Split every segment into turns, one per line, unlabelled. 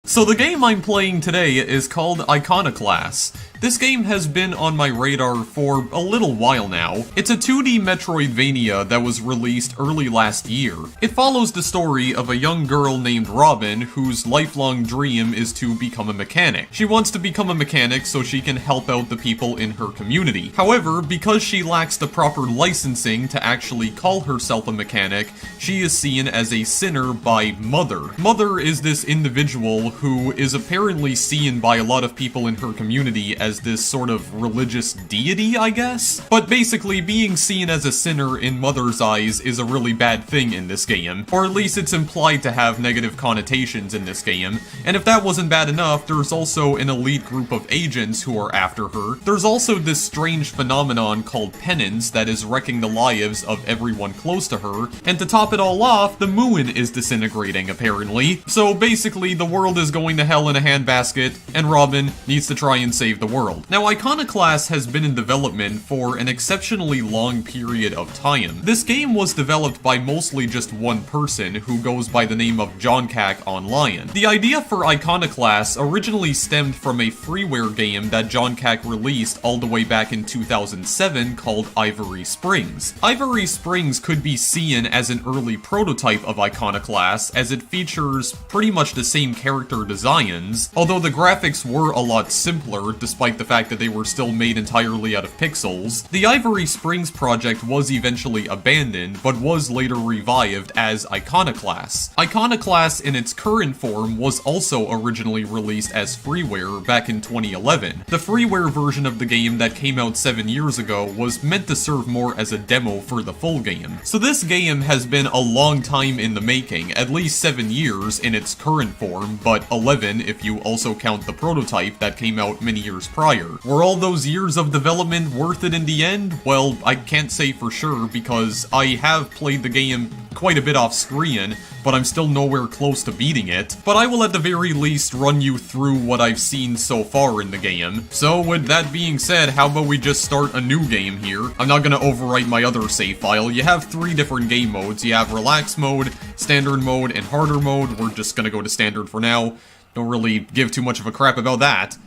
So the game I'm playing today is called Iconoclasts. This game has been on my radar for a little while now. It's a 2D Metroidvania that was released early last year. It follows the story of a young girl named Robin whose lifelong dream is to become a mechanic. She wants to become a mechanic so she can help out the people in her community. However, because she lacks the proper licensing to actually call herself a mechanic, she is seen as a sinner by Mother. Mother is this individual who is apparently seen by a lot of people in her community as this sort of religious deity, I guess? But basically, being seen as a sinner in Mother's eyes is a really bad thing in this game, or at least it's implied to have negative connotations in this game, and if that wasn't bad enough, there's also an elite group of agents who are after her. There's also this strange phenomenon called penance that is wrecking the lives of everyone close to her, and to top it all off, the moon is disintegrating, apparently. So basically, the world is going to hell in a handbasket, and Robin needs to try and save the world. Now, Iconoclasts has been in development for an exceptionally long period of time. This game was developed by mostly just one person who goes by the name of John Cack Online. The idea for Iconoclasts originally stemmed from a freeware game that John Cack released all the way back in 2007 called Ivory Springs. Ivory Springs could be seen as an early prototype of Iconoclasts, as it features pretty much the same character designs, although the graphics were a lot simpler despite the fact that they were still made entirely out of pixels. The Ivory Springs project was eventually abandoned, but was later revived as Iconoclasts. Iconoclasts in its current form was also originally released as freeware back in 2011. The freeware version of the game that came out 7 years ago was meant to serve more as a demo for the full game. So this game has been a long time in the making, at least 7 years in its current form, but 11 if you also count the prototype that came out many years prior. Were all those years of development worth it in the end? Well, I can't say for sure because I have played the game quite a bit off screen, but I'm still nowhere close to beating it. But I will at the very least run you through what I've seen so far in the game. So with that being said, how about we just start a new game here? I'm not gonna overwrite my other save file. You have 3 different game modes. You have relax mode, standard mode, and harder mode. We're just gonna go to standard for now. Don't really give too much of a crap about that.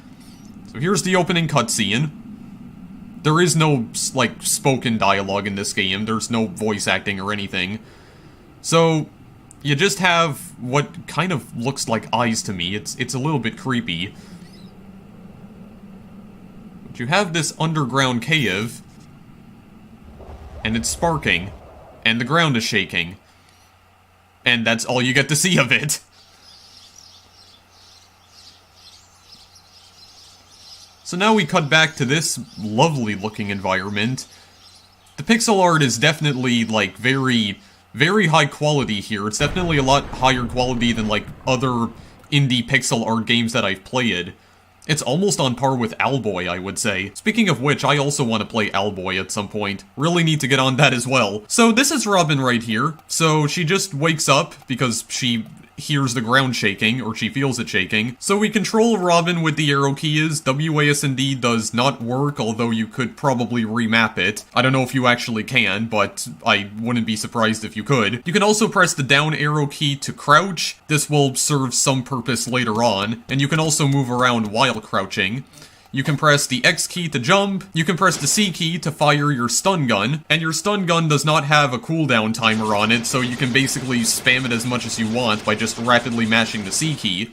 So here's the opening cutscene. There is no, like, spoken dialogue in this game. There's no voice acting or anything. So, you just have what kind of looks like eyes to me. It's a little bit creepy. But you have this underground cave, and it's sparking, and the ground is shaking. And that's all you get to see of it. So now we cut back to this lovely looking environment. The pixel art is definitely, like, very high quality here. It's definitely a lot higher quality than, like, other indie pixel art games that I've played. It's almost on par with Owlboy, I would say. Speaking of which, I also want to play Owlboy at some point. Really need to get on that as well. So this is Robin right here. So she just wakes up because she hears the ground shaking, or she feels it shaking. So we control Robin with the arrow keys. WASD does not work, although you could probably remap it. I don't know if you actually can, but I wouldn't be surprised if you could. You can also press the down arrow key to crouch. This will serve some purpose later on, and you can also move around while crouching. You can press the X key to jump, you can press the C key to fire your stun gun, and your stun gun does not have a cooldown timer on it, so you can basically spam it as much as you want by just rapidly mashing the C key.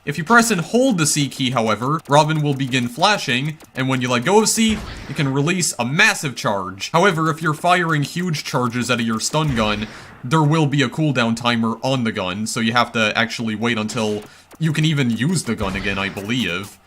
If you press and hold the C key, however, Robin will begin flashing, and when you let go of C, you can release a massive charge. However, if you're firing huge charges out of your stun gun, there will be a cooldown timer on the gun, so you have to actually wait until you can even use the gun again, I believe.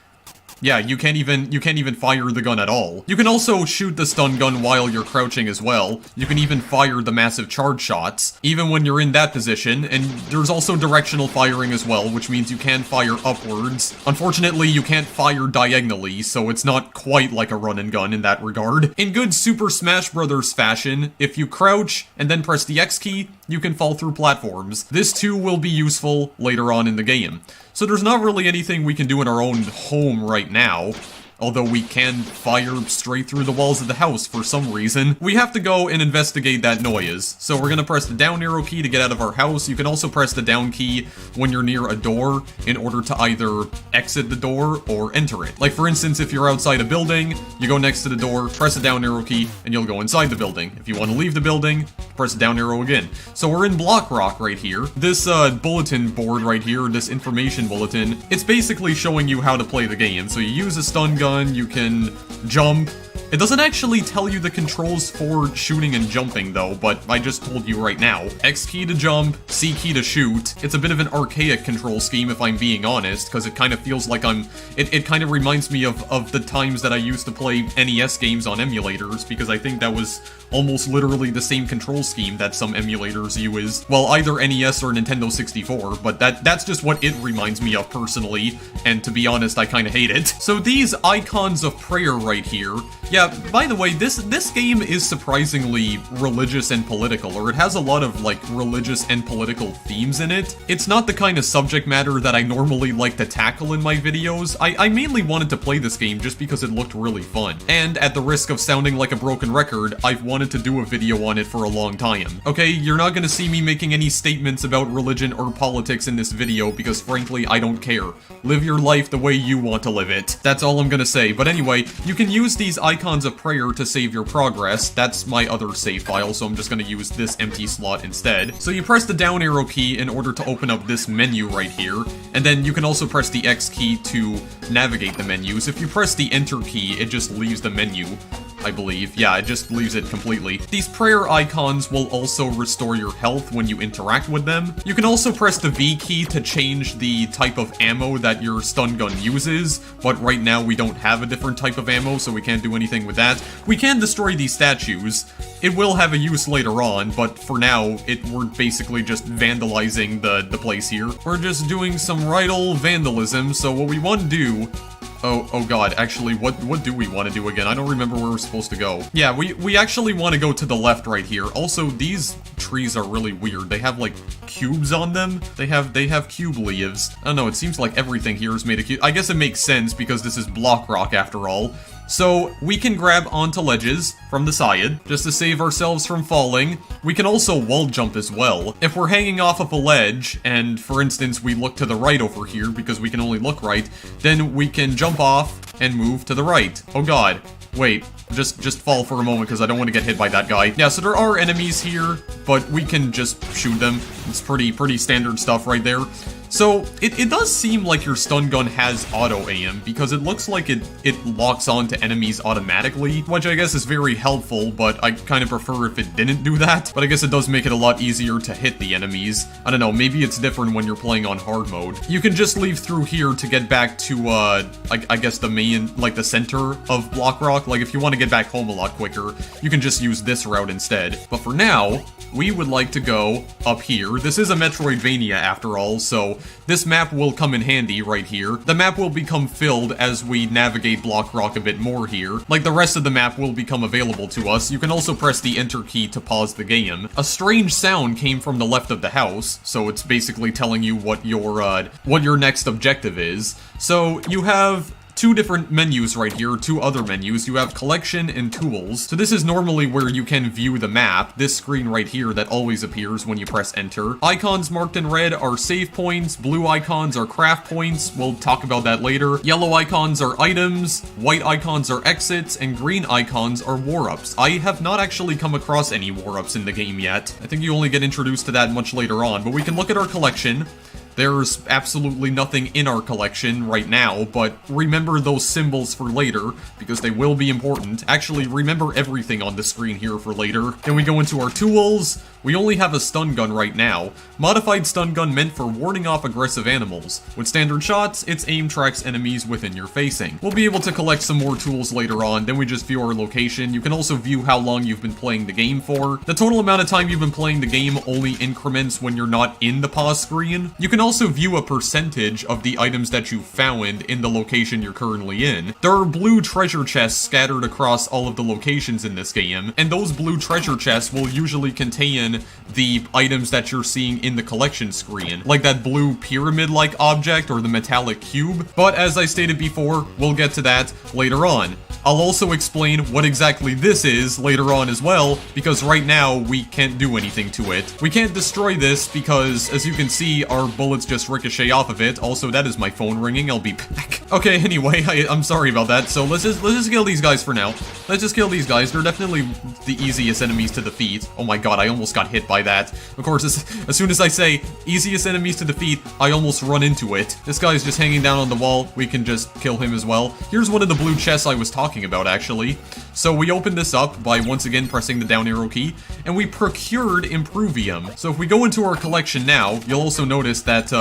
Yeah, you can't even fire the gun at all. You can also shoot the stun gun while you're crouching as well. You can even fire the massive charge shots, even when you're in that position, and there's also directional firing as well, which means you can fire upwards. Unfortunately, you can't fire diagonally, so it's not quite like a run and gun in that regard. In good Super Smash Bros. Fashion, if you crouch and then press the X key, you can fall through platforms. This too will be useful later on in the game. So there's not really anything we can do in our own home right now. although we can fire straight through the walls of the house for some reason. We have to go and investigate that noise. So we're gonna press the down arrow key to get out of our house. You can also press the down key when you're near a door in order to either exit the door or enter it. Like for instance, if you're outside a building, you go next to the door, press the down arrow key, and you'll go inside the building. If you want to leave the building, press the down arrow again. So we're in Block Rock right here. This bulletin board right here, this information bulletin, it's basically showing you how to play the game. So you use a stun gun, you can jump. It doesn't actually tell you the controls for shooting and jumping though, but I just told you right now. X key to jump, C key to shoot. It's a bit of an archaic control scheme if I'm being honest, because it kind of feels like it kind of reminds me of the times that I used to play NES games on emulators, because I think that was almost literally the same control scheme that some emulators use. Well, either NES or Nintendo 64, but that's just what it reminds me of personally, and to be honest, I kind of hate it. So these icons of prayer right here, yeah, by the way, this game is surprisingly religious and political, or it has a lot of, like, religious and political themes in it. It's not the kind of subject matter that I normally like to tackle in my videos. I mainly wanted to play this game just because it looked really fun. And at the risk of sounding like a broken record, I've wanted to do a video on it for a long time. Okay, you're not gonna see me making any statements about religion or politics in this video because frankly, I don't care. Live your life the way you want to live it. That's all I'm gonna say. But anyway, you can use these icons of prayer to save your progress. That's my other save file, so I'm just gonna use this empty slot instead. So you press the down arrow key in order to open up this menu right here, and then you can also press the X key to navigate the menus. If you press the enter key, it just leaves the menu, I believe. Yeah, it just leaves it completely. These prayer icons will also restore your health when you interact with them. You can also press the V key to change the type of ammo that your stun gun uses, but right now we don't have a different type of ammo, so we can't do anything with that. We can destroy these statues. It will have a use later on, but for now, we're basically just vandalizing the place here. We're just doing some right old vandalism, so what we want to do... Oh god, actually, what do we want to do again? I don't remember where we're supposed to go. Yeah, we actually want to go to the left right here. Also, these trees are really weird. They have, like, cubes on them. They have cube leaves. I don't know, it seems like everything here is made of cube. I guess it makes sense because this is Block Rock after all. So, we can grab onto ledges from the side, just to save ourselves from falling. We can also wall jump as well. If we're hanging off of a ledge, and for instance we look to the right over here, because we can only look right, then we can jump off and move to the right. Oh god. Wait, just fall for a moment because I don't want to get hit by that guy. Yeah, so there are enemies here, but we can just shoot them. It's pretty standard stuff right there. So, it does seem like your stun gun has auto-aim, because it looks like it locks on to enemies automatically, which I guess is very helpful, but I kind of prefer if it didn't do that. But I guess it does make it a lot easier to hit the enemies. I don't know, maybe it's different when you're playing on hard mode. You can just leave through here to get back to, I guess the main, like the center of Block Rock. Like, if you want to get back home a lot quicker, you can just use this route instead. But for now, we would like to go up here. This is a Metroidvania after all, so this map will come in handy right here. The map will become filled as we navigate Block Rock a bit more here. Like the rest of the map will become available to us. You can also press the enter key to pause the game. A strange sound came from the left of the house, so it's basically telling you what your next objective is. So you have two different menus right here, two other menus. You have collection and tools. So this is normally where you can view the map, this screen right here that always appears when you press enter. Icons marked in red are save points, blue icons are craft points, we'll talk about that later. Yellow icons are items, white icons are exits, and green icons are war-ups. I have not actually come across any war-ups in the game yet. I think you only get introduced to that much later on, but we can look at our collection. There's absolutely nothing in our collection right now, but remember those symbols for later, because they will be important. Actually, remember everything on the screen here for later. Then we go into our tools. We only have a stun gun right now. Modified stun gun meant for warding off aggressive animals. With standard shots, its aim tracks enemies within your facing. We'll be able to collect some more tools later on, then we just view our location. You can also view how long you've been playing the game for. The total amount of time you've been playing the game only increments when you're not in the pause screen. You can also view a percentage of the items that you found in the location you're currently in. There are blue treasure chests scattered across all of the locations in this game, and those blue treasure chests will usually contain than the items that you're seeing in the collection screen, like that blue pyramid-like object or the metallic cube. But as I stated before, we'll get to that later on. I'll also explain what exactly this is later on as well, because right now we can't do anything to it. We can't destroy this because, as you can see, our bullets just ricochet off of it. Also, that is my phone ringing. I'll be back. Okay, anyway, I'm sorry about that. So let's just kill these guys for now. Let's just kill these guys. They're definitely the easiest enemies to defeat. Oh my god, I almost got hit by that. Of course, as soon as I say easiest enemies to defeat, I almost run into it. This guy's just hanging down on the wall. We can just kill him as well. Here's one of the blue chests I was talking about, actually. So we opened this up by once again pressing the down arrow key, and we procured Impruvium. So if we go into our collection now, you'll also notice that,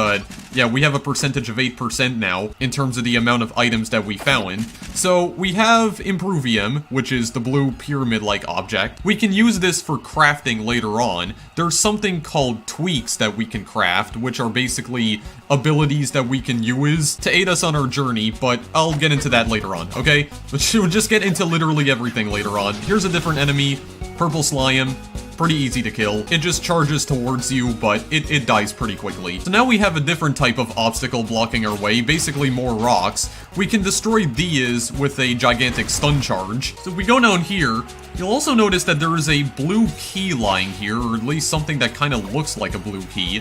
yeah, we have a percentage of 8% now in terms of the amount of items that we found. So we have Impruvium, which is the blue pyramid-like object. We can use this for crafting later on. There's something called tweaks that we can craft, which are basically abilities that we can use to aid us on our journey, but I'll get into that later on, okay? We'll just get into literally everything later on. Here's a different enemy, Purple Slime. Pretty easy to kill. It just charges towards you, but it dies pretty quickly. So now we have a different type of obstacle blocking our way, basically more rocks. We can destroy these with a gigantic stun charge. So if we go down here, you'll also notice that there is a blue key lying here, or at least something that kind of looks like a blue key.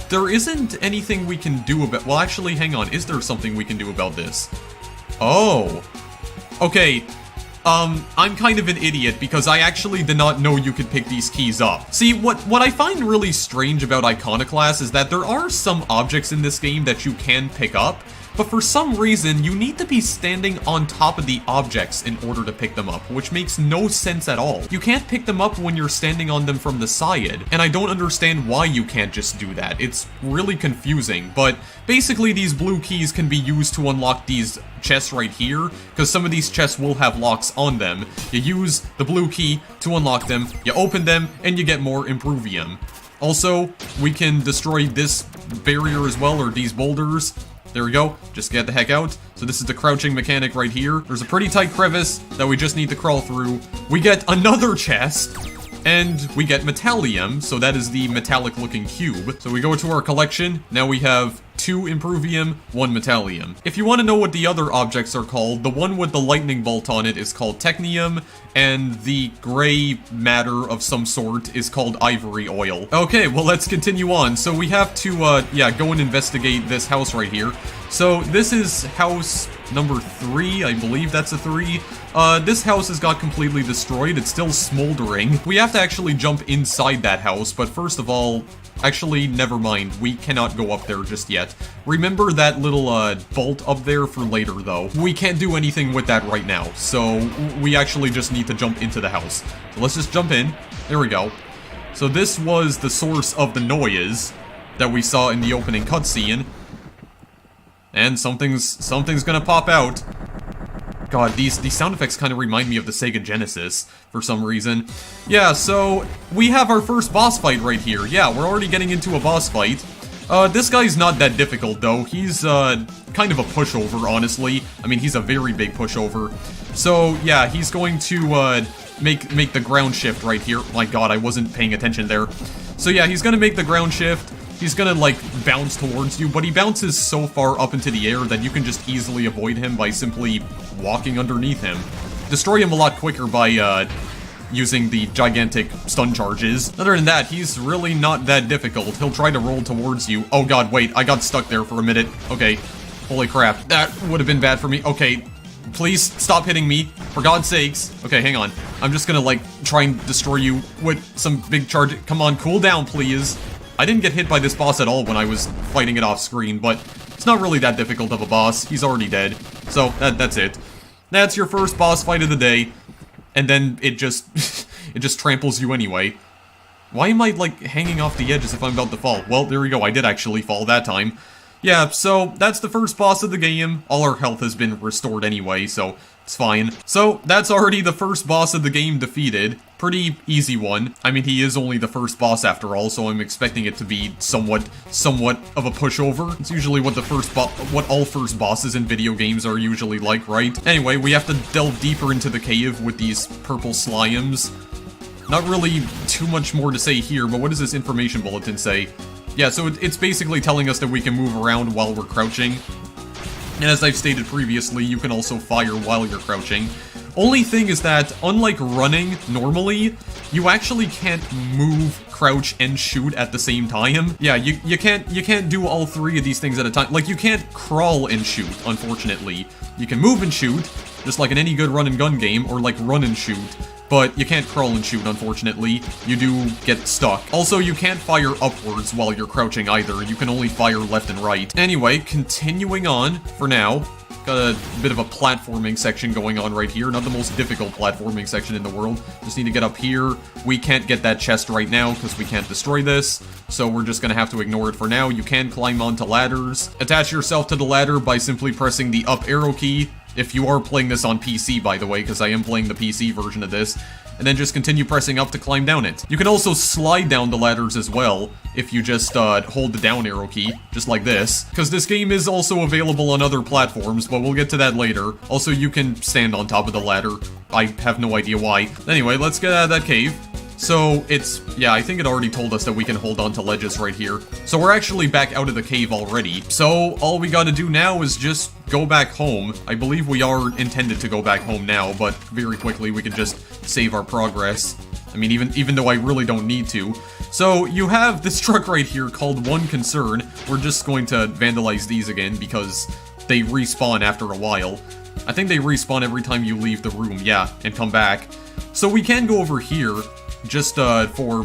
There isn't anything we can do about... Well, actually, hang on. Is there something we can do about this? Oh. Okay. I'm kind of an idiot because I actually did not know you could pick these keys up. See, what I find really strange about Iconoclasts is that there are some objects in this game that you can pick up, but for some reason, you need to be standing on top of the objects in order to pick them up, which makes no sense at all. You can't pick them up when you're standing on them from the side, and I don't understand why you can't just do that. It's really confusing, but basically these blue keys can be used to unlock these chests right here, because some of these chests will have locks on them. You use the blue key to unlock them, you open them, and you get more Impruvium. Also, we can destroy this barrier as well, or these boulders. There we go, just get the heck out. So this is the crouching mechanic right here. There's a pretty tight crevice that we just need to crawl through. We get another chest, and we get Metallium, so that is the metallic looking cube. So we go to our collection, now we have 2 Impruvium, 1 Metallium. If you want to know what the other objects are called, the one with the lightning bolt on it is called Technium, and the gray matter of some sort is called Ivory Oil. Okay, well let's continue on. So we have to, yeah, go and investigate this house right here. So this is house number 3, I believe that's a 3. This house has got completely destroyed, it's still smoldering. We have to actually jump inside that house, but first of all, actually, never mind. We cannot go up there just yet. Remember that little, bolt up there for later, though. We can't do anything with that right now, so we actually just need to jump into the house. So let's just jump in. There we go. So this was the source of the noise that we saw in the opening cutscene. And something's gonna pop out. God, these sound effects kind of remind me of the Sega Genesis for some reason. Yeah, so we have our first boss fight right here. Yeah, we're already getting into a boss fight. This guy's not that difficult, though. He's, kind of a pushover, honestly. I mean, he's a very big pushover. So, yeah, he's going to, make the ground shift right here. My god, I wasn't paying attention there. So, yeah, he's gonna make the ground shift. He's gonna, like, bounce towards you, but he bounces so far up into the air that you can just easily avoid him by simply walking underneath him. Destroy him a lot quicker by, using the gigantic stun charges. Other than that, he's really not that difficult. He'll try to roll towards you. Oh god, wait, I got stuck there for a minute. Okay, holy crap, that would have been bad for me. Okay, please stop hitting me, for God's sakes. Okay, hang on. I'm just gonna, like, try and destroy you with some big charge. Come on, cool down, please. I didn't get hit by this boss at all when I was fighting it off screen, but it's not really that difficult of a boss. He's already dead. So, that's it. That's your first boss fight of the day. And then it just, it just tramples you anyway. Why am I, like, hanging off the edge as if I'm about to fall? Well, there we go, I did actually fall that time. Yeah, so that's the first boss of the game. All our health has been restored anyway, so it's fine. So, that's already the first boss of the game defeated. Pretty easy one. I mean, he is only the first boss after all, so I'm expecting it to be somewhat of a pushover. It's usually what what all first bosses in video games are usually like, right? Anyway, we have to delve deeper into the cave with these purple slimes. Not really too much more to say here, but what does this information bulletin say? Yeah, so it's basically telling us that we can move around while we're crouching. And as I've stated previously, you can also fire while you're crouching. Only thing is that, unlike running normally, you actually can't move, crouch, and shoot at the same time. Yeah, you can't do all three of these things at a time. Like, you can't crawl and shoot, unfortunately. You can move and shoot, just like in any good run and gun game, or like run and shoot. But you can't crawl and shoot, unfortunately. You do get stuck. Also, you can't fire upwards while you're crouching either. You can only fire left and right. Anyway, continuing on for now. Got a bit of a platforming section going on right here. Not the most difficult platforming section in the world. Just need to get up here. We can't get that chest right now because we can't destroy this. So we're just gonna have to ignore it for now. You can climb onto ladders. Attach yourself to the ladder by simply pressing the up arrow key. If you are playing this on PC, by the way, because I am playing the PC version of this. And then just continue pressing up to climb down it. You can also slide down the ladders as well, if you just hold the down arrow key, just like this. Because this game is also available on other platforms, but we'll get to that later. Also, you can stand on top of the ladder. I have no idea why. Anyway, let's get out of that cave. So, yeah, I think it already told us that we can hold on to ledges right here. So we're actually back out of the cave already. So, all we gotta do now is just go back home. I believe we are intended to go back home now, but very quickly we can just save our progress. I mean, even though I really don't need to. So, you have this truck right here called One Concern. We're just going to vandalize these again because they respawn after a while. I think they respawn every time you leave the room, yeah, and come back. So we can go over here. Just, for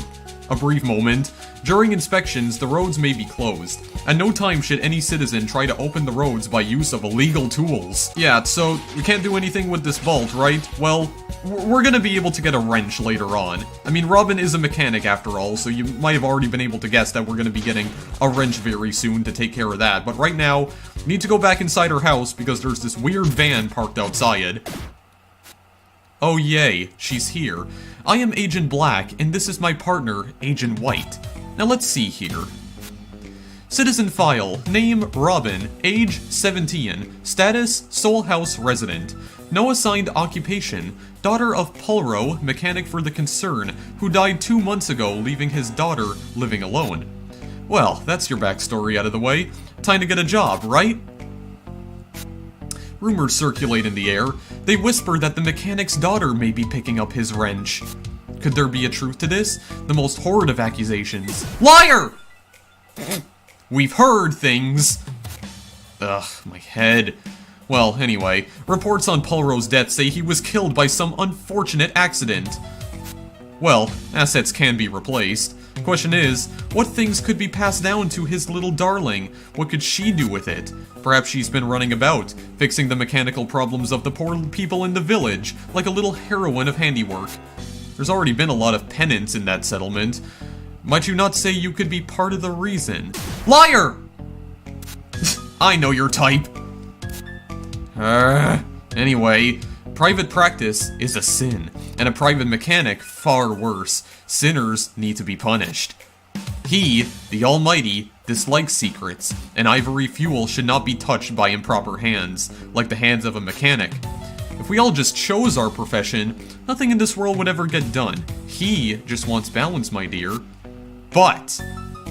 a brief moment. During inspections, the roads may be closed. At no time should any citizen try to open the roads by use of illegal tools. Yeah, so we can't do anything with this bolt, right? Well, we're gonna be able to get a wrench later on. I mean, Robin is a mechanic after all, so you might have already been able to guess that we're gonna be getting a wrench very soon to take care of that. But right now, we need to go back inside our house because there's this weird van parked outside. Oh yay, she's here. I am Agent Black, and this is my partner, Agent White. Now let's see here. Citizen file, name Robin, age 17, status Soul House resident. No assigned occupation, daughter of Pulro, mechanic for the concern, who died 2 months ago, leaving his daughter living alone. Well, that's your backstory out of the way. Time to get a job, right? Rumors circulate in the air. They whisper that the mechanic's daughter may be picking up his wrench. Could there be a truth to this? The most horrid of accusations. Liar! We've heard things. Ugh, my head. Well, anyway, reports on Pulro's death say he was killed by some unfortunate accident. Well, assets can be replaced. Question is, what things could be passed down to his little darling? What could she do with it? Perhaps she's been running about, fixing the mechanical problems of the poor people in the village, like a little heroine of handiwork. There's already been a lot of penance in that settlement. Might you not say you could be part of the reason? Liar! I know your type. Anyway, private practice is a sin, and a private mechanic far worse. Sinners need to be punished. He, the Almighty, dislikes secrets, and ivory fuel should not be touched by improper hands, like the hands of a mechanic. If we all just chose our profession, nothing in this world would ever get done. He just wants balance, my dear. But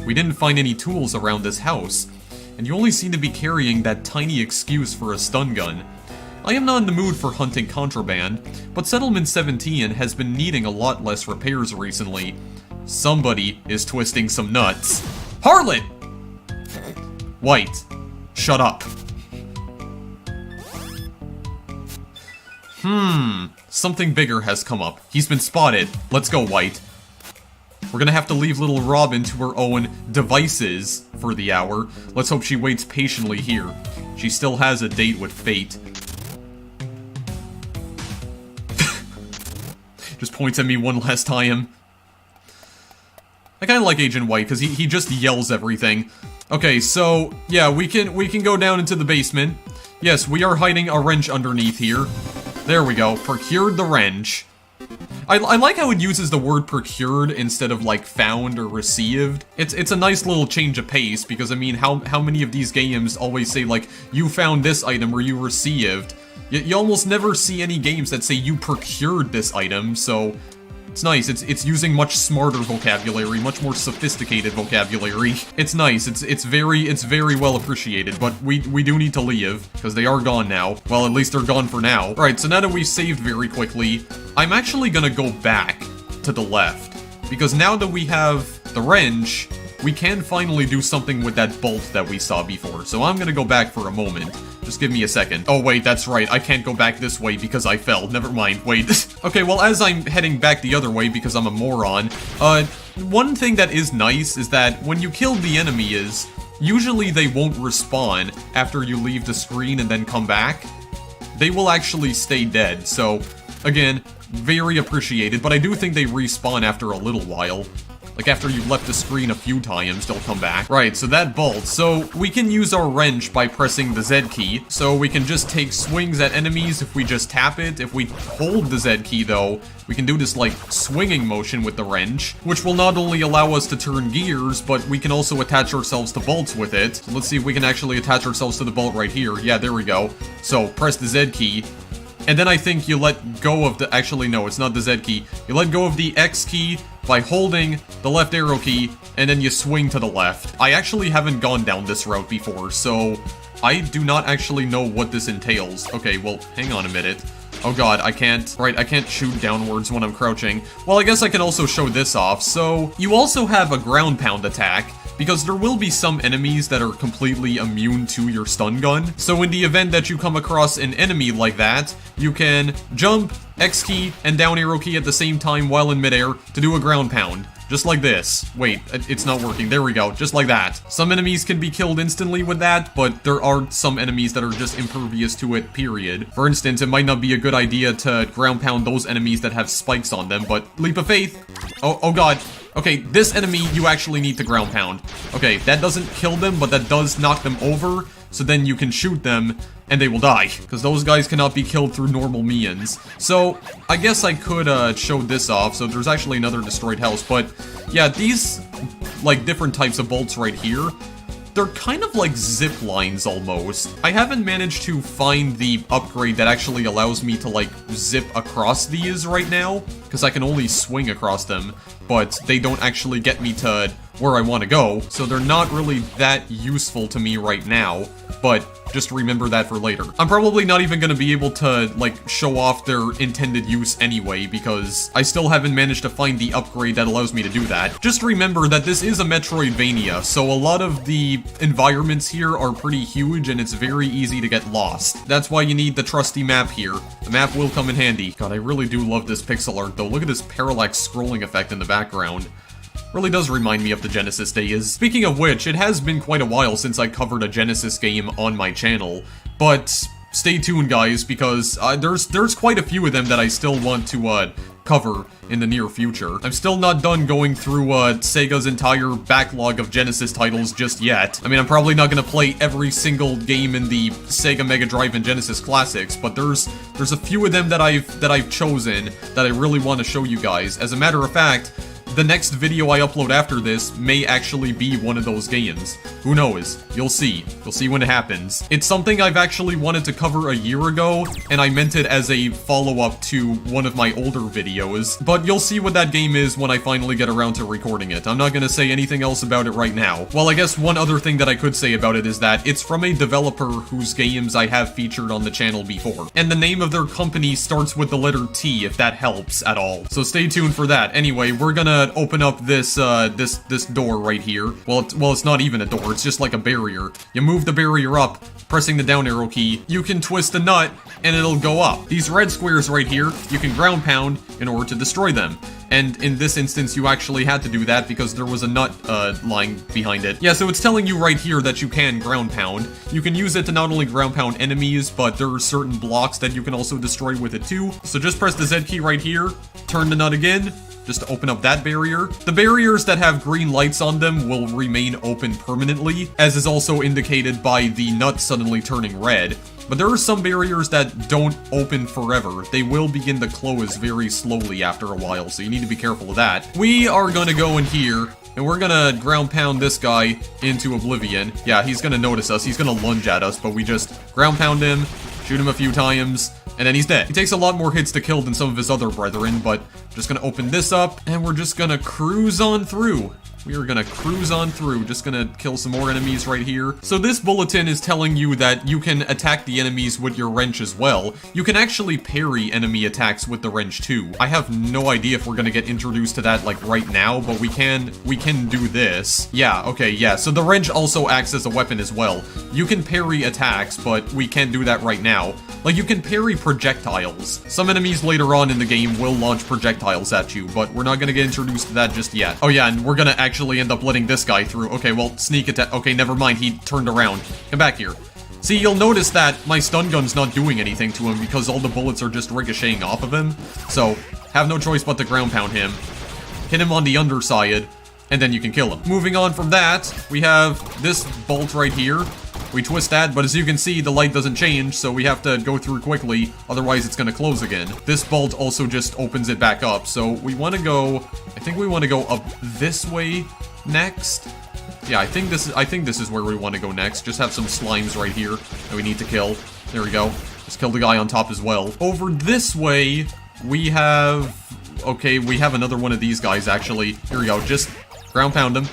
we didn't find any tools around this house, and you only seem to be carrying that tiny excuse for a stun gun. I am not in the mood for hunting contraband, but Settlement 17 has been needing a lot less repairs recently. Somebody is twisting some nuts. Harlot! White, shut up. Something bigger has come up. He's been spotted. Let's go, White. We're gonna have to leave little Robin to her own devices for the hour. Let's hope she waits patiently here. She still has a date with fate. Just points at me one last time. I kinda like Agent White, because he just yells everything. Okay, so, yeah, we can go down into the basement. Yes, we are hiding a wrench underneath here. There we go, procured the wrench. I like how it uses the word procured instead of, like, found or received. It's a nice little change of pace, because, I mean, how many of these games always say, like, you found this item or you received? You almost never see any games that say you procured this item, so It's nice. It's using much smarter vocabulary, much more sophisticated vocabulary. It's nice. It's very well appreciated, but we do need to leave, because they are gone now. Well, at least they're gone for now. Alright, so now that we've saved very quickly, I'm actually gonna go back to the left, because now that we have the wrench, we can finally do something with that bolt that we saw before. So I'm gonna go back for a moment. Just give me a second. Oh wait, that's right, I can't go back this way because I fell. Never mind, wait. Okay, well, as I'm heading back the other way because I'm a moron, one thing that is nice is that when you kill the enemy is, usually they won't respawn after you leave the screen and then come back. They will actually stay dead, so, again, very appreciated, but I do think they respawn after a little while. Like, after you've left the screen a few times, they'll come back. Right, so that bolt. So, we can use our wrench by pressing the Z key. So, we can just take swings at enemies if we just tap it. If we hold the Z key, though, we can do this, like, swinging motion with the wrench, which will not only allow us to turn gears, but we can also attach ourselves to bolts with it. So, let's see if we can actually attach ourselves to the bolt right here. Yeah, there we go. So, press the Z key. And then I think you let go of the- actually, no, it's not the Z key. You let go of the X key by holding the left arrow key, and then you swing to the left. I actually haven't gone down this route before, so I do not actually know what this entails. Okay, well, hang on a minute. Oh god, I can't- right, I can't shoot downwards when I'm crouching. Well, I guess I can also show this off. So, you also have a ground pound attack, because there will be some enemies that are completely immune to your stun gun. So in the event that you come across an enemy like that, you can jump, X key, and down arrow key at the same time while in midair to do a ground pound. Just like this. Wait, it's not working. There we go. Just like that. Some enemies can be killed instantly with that, but there are some enemies that are just impervious to it, period. For instance, it might not be a good idea to ground pound those enemies that have spikes on them, but leap of faith. Oh god. Okay, this enemy you actually need to ground pound. Okay, that doesn't kill them, but that does knock them over, so then you can shoot them, and they will die. Because those guys cannot be killed through normal means. So, I guess I could show this off, so there's actually another destroyed house, but yeah, these, like, different types of bolts right here, they're kind of like zip lines almost. I haven't managed to find the upgrade that actually allows me to, like, zip across these right now, because I can only swing across them, but they don't actually get me to where I want to go, so they're not really that useful to me right now, but just remember that for later. I'm probably not even going to be able to, like, show off their intended use anyway, because I still haven't managed to find the upgrade that allows me to do that. Just remember that this is a Metroidvania, so a lot of the environments here are pretty huge, and it's very easy to get lost. That's why you need the trusty map here. The map will come in handy. God, I really do love this pixel art, though. Look at this parallax scrolling effect in the background. Really does remind me of the Genesis days. Speaking of which, it has been quite a while since I covered a Genesis game on my channel, but stay tuned, guys, because there's quite a few of them that I still want to cover in the near future. I'm still not done going through Sega's entire backlog of Genesis titles just yet. I mean, I'm probably not gonna play every single game in the Sega Mega Drive and Genesis classics, but there's a few of them that I've chosen that I really want to show you guys. As a matter of fact, the next video I upload after this may actually be one of those games. Who knows? You'll see. You'll see when it happens. It's something I've actually wanted to cover a year ago, and I meant it as a follow-up to one of my older videos. But you'll see what that game is when I finally get around to recording it. I'm not gonna say anything else about it right now. Well, I guess one other thing that I could say about it is that it's from a developer whose games I have featured on the channel before. And the name of their company starts with the letter T, if that helps at all. So stay tuned for that. Anyway, we're gonna open up this this door right here. Well, it's not even a door, it's just like a barrier. You move the barrier up, pressing the down arrow key, you can twist a nut, and it'll go up. These red squares right here, you can ground pound in order to destroy them. And in this instance, you actually had to do that because there was a nut lying behind it. Yeah, so it's telling you right here that you can ground pound. You can use it to not only ground pound enemies, but there are certain blocks that you can also destroy with it too. So just press the Z key right here, turn the nut again, just to open up that barrier. The barriers that have green lights on them will remain open permanently, as is also indicated by the nut suddenly turning red. But there are some barriers that don't open forever. They will begin to close very slowly after a while, so you need to be careful of that. We are gonna go in here, and we're gonna ground pound this guy into oblivion. Yeah, he's gonna notice us. He's gonna lunge at us, but we just ground pound him, shoot him a few times, And then he's dead. He takes a lot more hits to kill than some of his other brethren, but I'm just gonna open this up, and we're just gonna cruise on through. We are gonna cruise on through, just gonna kill some more enemies right here. So this bulletin is telling you that you can attack the enemies with your wrench as well. You can actually parry enemy attacks with the wrench too. I have no idea if we're gonna get introduced to that like right now, but we can do this. Yeah, okay, yeah, so the wrench also acts as a weapon as well. You can parry attacks, but we can't do that right now. Like, you can parry projectiles. Some enemies later on in the game will launch projectiles at you, but we're not gonna get introduced to that just yet. Oh yeah, and we're gonna actually end up letting this guy through. Okay, well, sneak attack. Okay, never mind, he turned around. Come back here. See, you'll notice that my stun gun's not doing anything to him because all the bullets are just ricocheting off of him. So, have no choice but to ground pound him. Hit him on the underside, and then you can kill him. Moving on from that, we have this bolt right here. We twist that, but as you can see, the light doesn't change, so we have to go through quickly, otherwise it's gonna close again. This bolt also just opens it back up, so we want to go... I think we want to go up this way next. Yeah, I think this is where we want to go next. Just have some slimes right here that we need to kill. There we go. Just kill the guy on top as well. Over this way, we have... Okay, we have another one of these guys, actually. Here we go. Just ground pound him.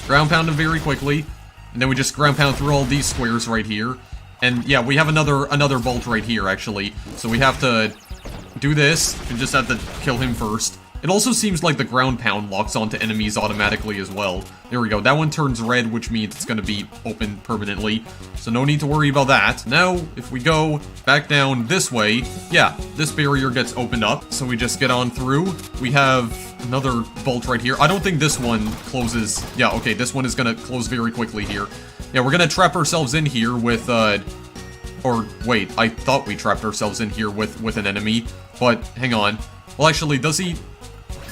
Ground pound him very quickly. And then we just ground pound through all these squares right here. And yeah, we have another bolt right here, actually. So we have to do this. We just have to kill him first. It also seems like the ground pound locks onto enemies automatically as well. There we go. That one turns red, which means it's going to be open permanently. So no need to worry about that. Now, if we go back down this way, yeah, this barrier gets opened up. So we just get on through. We have another bolt right here. I don't think this one closes. Yeah, okay, this one is going to close very quickly here. Yeah, we're going to trap ourselves in here with, or wait, I thought we trapped ourselves in here with an enemy, but hang on. Well, actually, does he...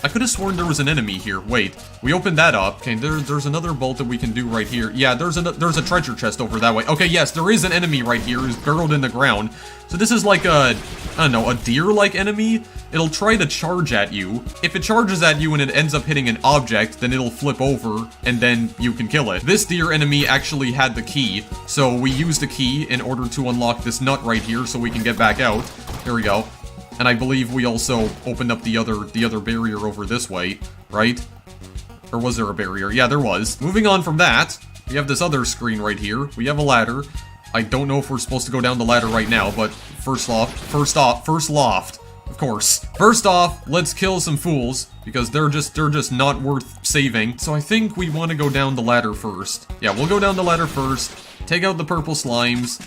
I could have sworn there was an enemy here. Wait, we opened that up. Okay, there's another bolt that we can do right here. Yeah, there's a treasure chest over that way. Okay, yes, there is an enemy right here who's burrowed in the ground. So this is like a, I don't know, a deer-like enemy? It'll try to charge at you. If it charges at you and it ends up hitting an object, then it'll flip over, and then you can kill it. This deer enemy actually had the key, so we used the key in order to unlock this nut right here so we can get back out. There we go. And I believe we also opened up the other barrier over this way, right? Or was there a barrier? Yeah, there was. Moving on from that, we have this other screen right here. We have a ladder. I don't know if we're supposed to go down the ladder right now, but first loft, of course. First off, let's kill some fools, because they're just not worth saving. So I think we want to go down the ladder first. Yeah, we'll go down the ladder first, take out the purple slimes.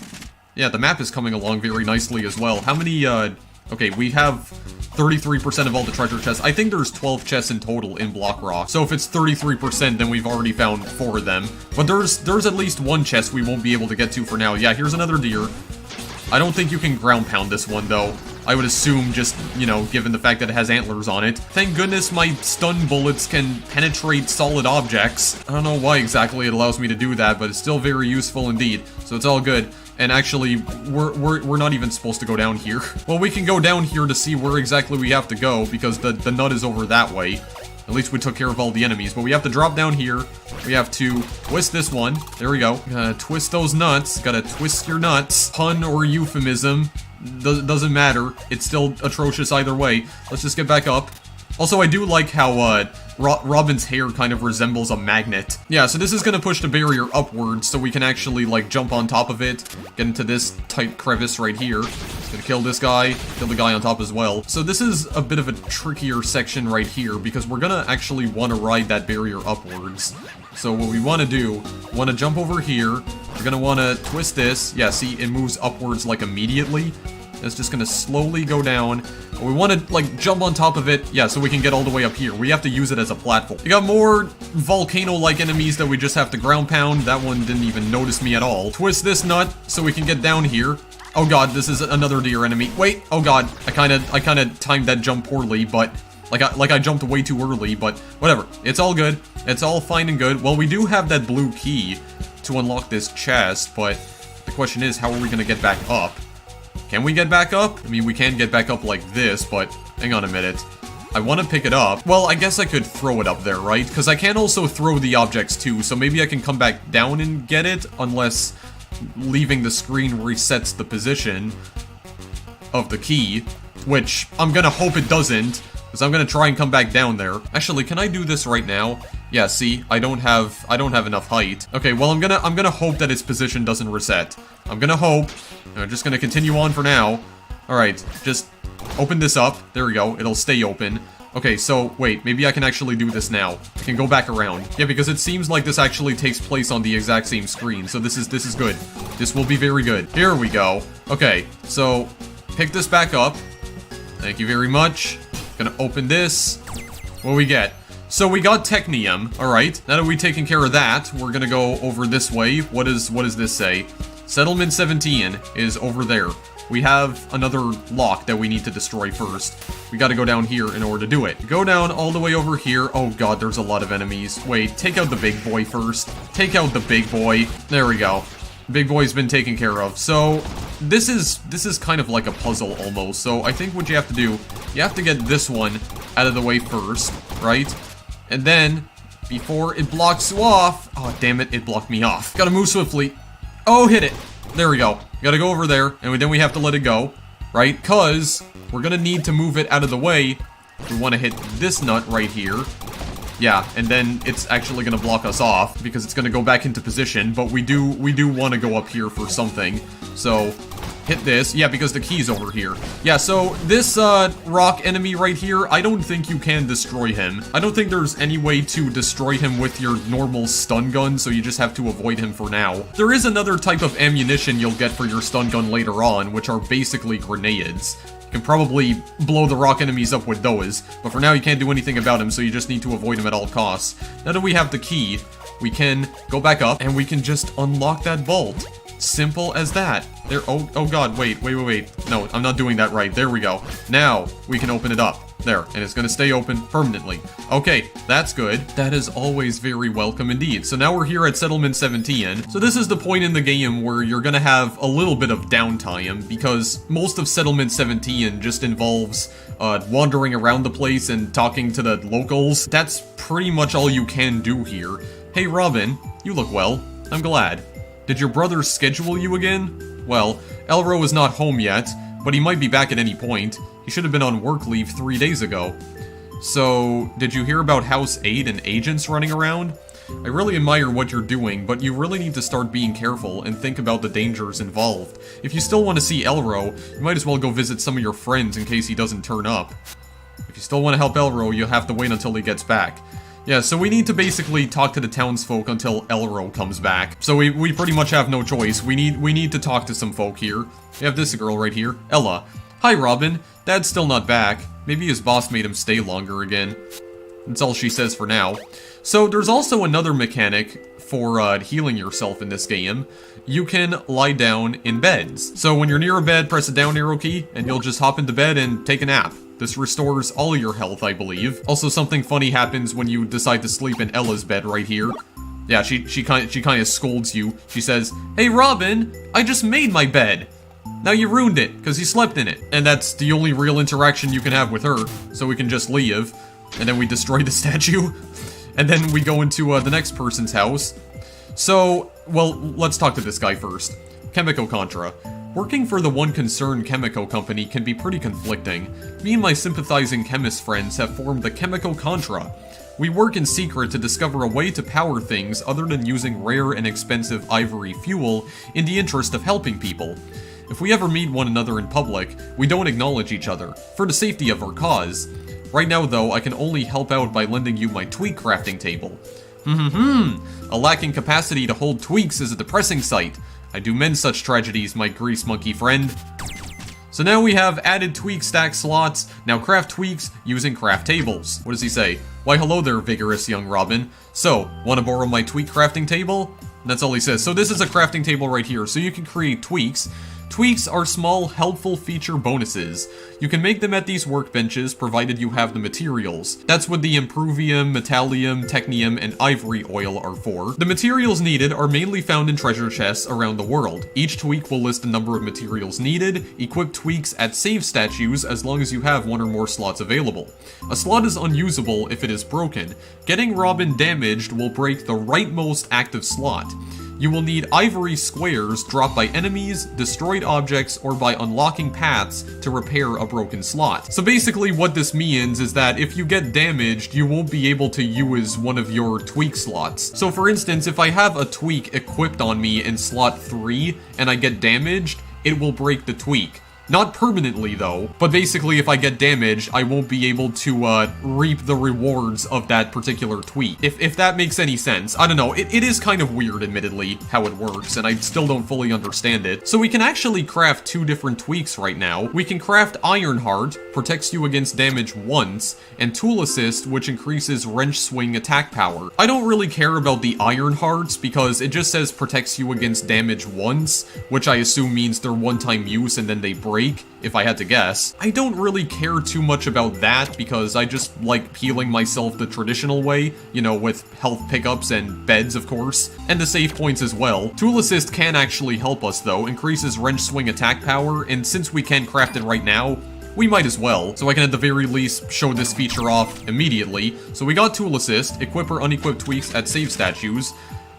Yeah, the map is coming along very nicely as well. How many, okay, we have 33% of all the treasure chests. I think there's 12 chests in total in Block Rock. So if it's 33%, then we've already found 4 of them. But there's at least one chest we won't be able to get to for now. Yeah, here's another deer. I don't think you can ground pound this one, though. I would assume just, you know, given the fact that it has antlers on it. Thank goodness my stun bullets can penetrate solid objects. I don't know why exactly it allows me to do that, but it's still very useful indeed. So it's all good. And actually, we're not even supposed to go down here. Well, we can go down here to see where exactly we have to go, because the nut is over that way. At least we took care of all the enemies, but we have to drop down here. We have to twist this one. There we go. Gotta twist those nuts. Gotta twist your nuts. Pun or euphemism. Doesn't matter. It's still atrocious either way. Let's just get back up. Also, I do like how, Robin's hair kind of resembles a magnet. Yeah, so this is gonna push the barrier upwards so we can actually, like, jump on top of it, get into this tight crevice right here. Gonna kill this guy, kill the guy on top as well. So this is a bit of a trickier section right here, because we're gonna actually want to ride that barrier upwards. So what we want to do, want to jump over here, we're gonna want to twist this. Yeah, see, it moves upwards, like, immediately. It's just gonna slowly go down. We want to, like, jump on top of it, yeah, so we can get all the way up here. We have to use it as a platform. We got more volcano-like enemies that we just have to ground pound. That one didn't even notice me at all. Twist this nut so we can get down here. Oh god, this is another deer enemy. Wait, oh god, I kinda timed that jump poorly, but like I jumped way too early, but whatever. It's all good. It's all fine and good. Well, we do have that blue key to unlock this chest, but the question is, how are we gonna get back up? Can we get back up? I mean, we can get back up like this, but hang on a minute. I want to pick it up. Well, I guess I could throw it up there, right? Because I can also throw the objects too, so maybe I can come back down and get it, unless leaving the screen resets the position. of the key, which I'm gonna hope it doesn't, because I'm gonna try and come back down there. Actually, can I do this right now? Yeah, see, I don't have enough height. Okay, well, I'm gonna hope that its position doesn't reset. I'm gonna hope. I'm just gonna continue on for now. Alright, just open this up. There we go. It'll stay open. Okay, so, wait, maybe I can actually do this now. I can go back around. Yeah, because it seems like this actually takes place on the exact same screen, so this is good. This will be very good. Here we go. Okay, so, pick this back up. Thank you very much. Gonna open this. What do we get? So we got Technium, alright. Now that we've taken care of that, we're gonna go over this way. What does this say? Settlement 17 is over there. We have another lock that we need to destroy first. We gotta go down here in order to do it. Go down all the way over here. Oh god, there's a lot of enemies. Wait, take out the big boy first. Take out the big boy. There we go. Big boy's been taken care of. So, this is kind of like a puzzle almost. So, I think what you have to do, you have to get this one out of the way first, right? And then, before it blocks you off... Oh, damn it, it blocked me off. Gotta move swiftly. Oh, hit it. There we go. Gotta go over there, and then we have to let it go, right? Because we're gonna need to move it out of the way. We want to hit this nut right here. Yeah, and then it's actually gonna block us off, because it's gonna go back into position, but we do want to go up here for something. So, hit this. Yeah, because the key's over here. Yeah, so this rock enemy right here, I don't think you can destroy him. I don't think there's any way to destroy him with your normal stun gun, so you just have to avoid him for now. There is another type of ammunition you'll get for your stun gun later on, which are basically grenades. You can probably blow the rock enemies up with those, but for now you can't do anything about him, so you just need to avoid him at all costs. Now that we have the key, we can go back up, and we can just unlock that vault. Simple as that. There, oh god, wait. No, I'm not doing that right. There we go. Now, we can open it up. There, and it's gonna stay open permanently. Okay, that's good. That is always very welcome indeed. So now we're here at Settlement 17. So this is the point in the game where you're gonna have a little bit of downtime, because most of Settlement 17 just involves wandering around the place and talking to the locals. That's pretty much all you can do here. Hey Robin, you look well. I'm glad. Did your brother schedule you again? Well, Elro is not home yet, but he might be back at any point. He should have been on work leave 3 days ago. So, did you hear about House 8 and agents running around? I really admire what you're doing, but you really need to start being careful and think about the dangers involved. If you still want to see Elro, you might as well go visit some of your friends in case he doesn't turn up. If you still want to help Elro, you'll have to wait until he gets back. Yeah, so we need to basically talk to the townsfolk until Elro comes back. So we pretty much have no choice. We need to talk to some folk here. We have this girl right here, Ella. Hi, Robin. Dad's still not back. Maybe his boss made him stay longer again. That's all she says for now. So there's also another mechanic for healing yourself in this game. You can lie down in beds. So when you're near a bed, press the down arrow key, and you'll just hop into bed and take a nap. This restores all your health, I believe. Also, something funny happens when you decide to sleep in Ella's bed right here. Yeah, she kind of scolds you. She says, "Hey Robin, I just made my bed. Now you ruined it, because you slept in it." And that's the only real interaction you can have with her, so we can just leave. And then we destroy the statue. And then we go into the next person's house. So, well, let's talk to this guy first. Chemico Contra. Working for the One Concern Chemico Company can be pretty conflicting. Me and my sympathizing chemist friends have formed the Chemico Contra. We work in secret to discover a way to power things other than using rare and expensive ivory fuel in the interest of helping people. If we ever meet one another in public, we don't acknowledge each other, for the safety of our cause. Right now though, I can only help out by lending you my tweak crafting table. A lacking capacity to hold tweaks is a depressing sight. I do mend such tragedies, my grease monkey friend. So now we have added tweak stack slots. Now craft tweaks using craft tables. What does he say? Why hello there, vigorous young Robin. So, wanna borrow my tweak crafting table? And that's all he says. So this is a crafting table right here, so you can create tweaks. Tweaks are small, helpful feature bonuses. You can make them at these workbenches, provided you have the materials. That's what the Impruvium, Metallium, Technium, and Ivory Oil are for. The materials needed are mainly found in treasure chests around the world. Each tweak will list the number of materials needed. Equip tweaks at save statues as long as you have one or more slots available. A slot is unusable if it is broken. Getting Robin damaged will break the rightmost active slot. You will need ivory squares dropped by enemies, destroyed objects, or by unlocking paths to repair a broken slot. So basically what this means is that if you get damaged, you won't be able to use one of your tweak slots. So for instance, if I have a tweak equipped on me in slot 3 and I get damaged, it will break the tweak. Not permanently though, but basically if I get damaged, I won't be able to reap the rewards of that particular tweak. If that makes any sense. I don't know, it is kind of weird admittedly how it works, and I still don't fully understand it. So we can actually craft 2 different tweaks right now. We can craft Iron Heart, protects you against damage once, and Tool Assist, which increases wrench swing attack power. I don't really care about the Iron Hearts because it just says protects you against damage once, which I assume means they're one-time use and then they break, if I had to guess. I don't really care too much about that because I just like healing myself the traditional way, you know, with health pickups and beds, of course, and the save points as well. Tool Assist can actually help us though, increases wrench swing attack power, and since we can craft it right now, we might as well, so I can at the very least show this feature off immediately. So we got Tool Assist, equip or unequip tweaks at save statues.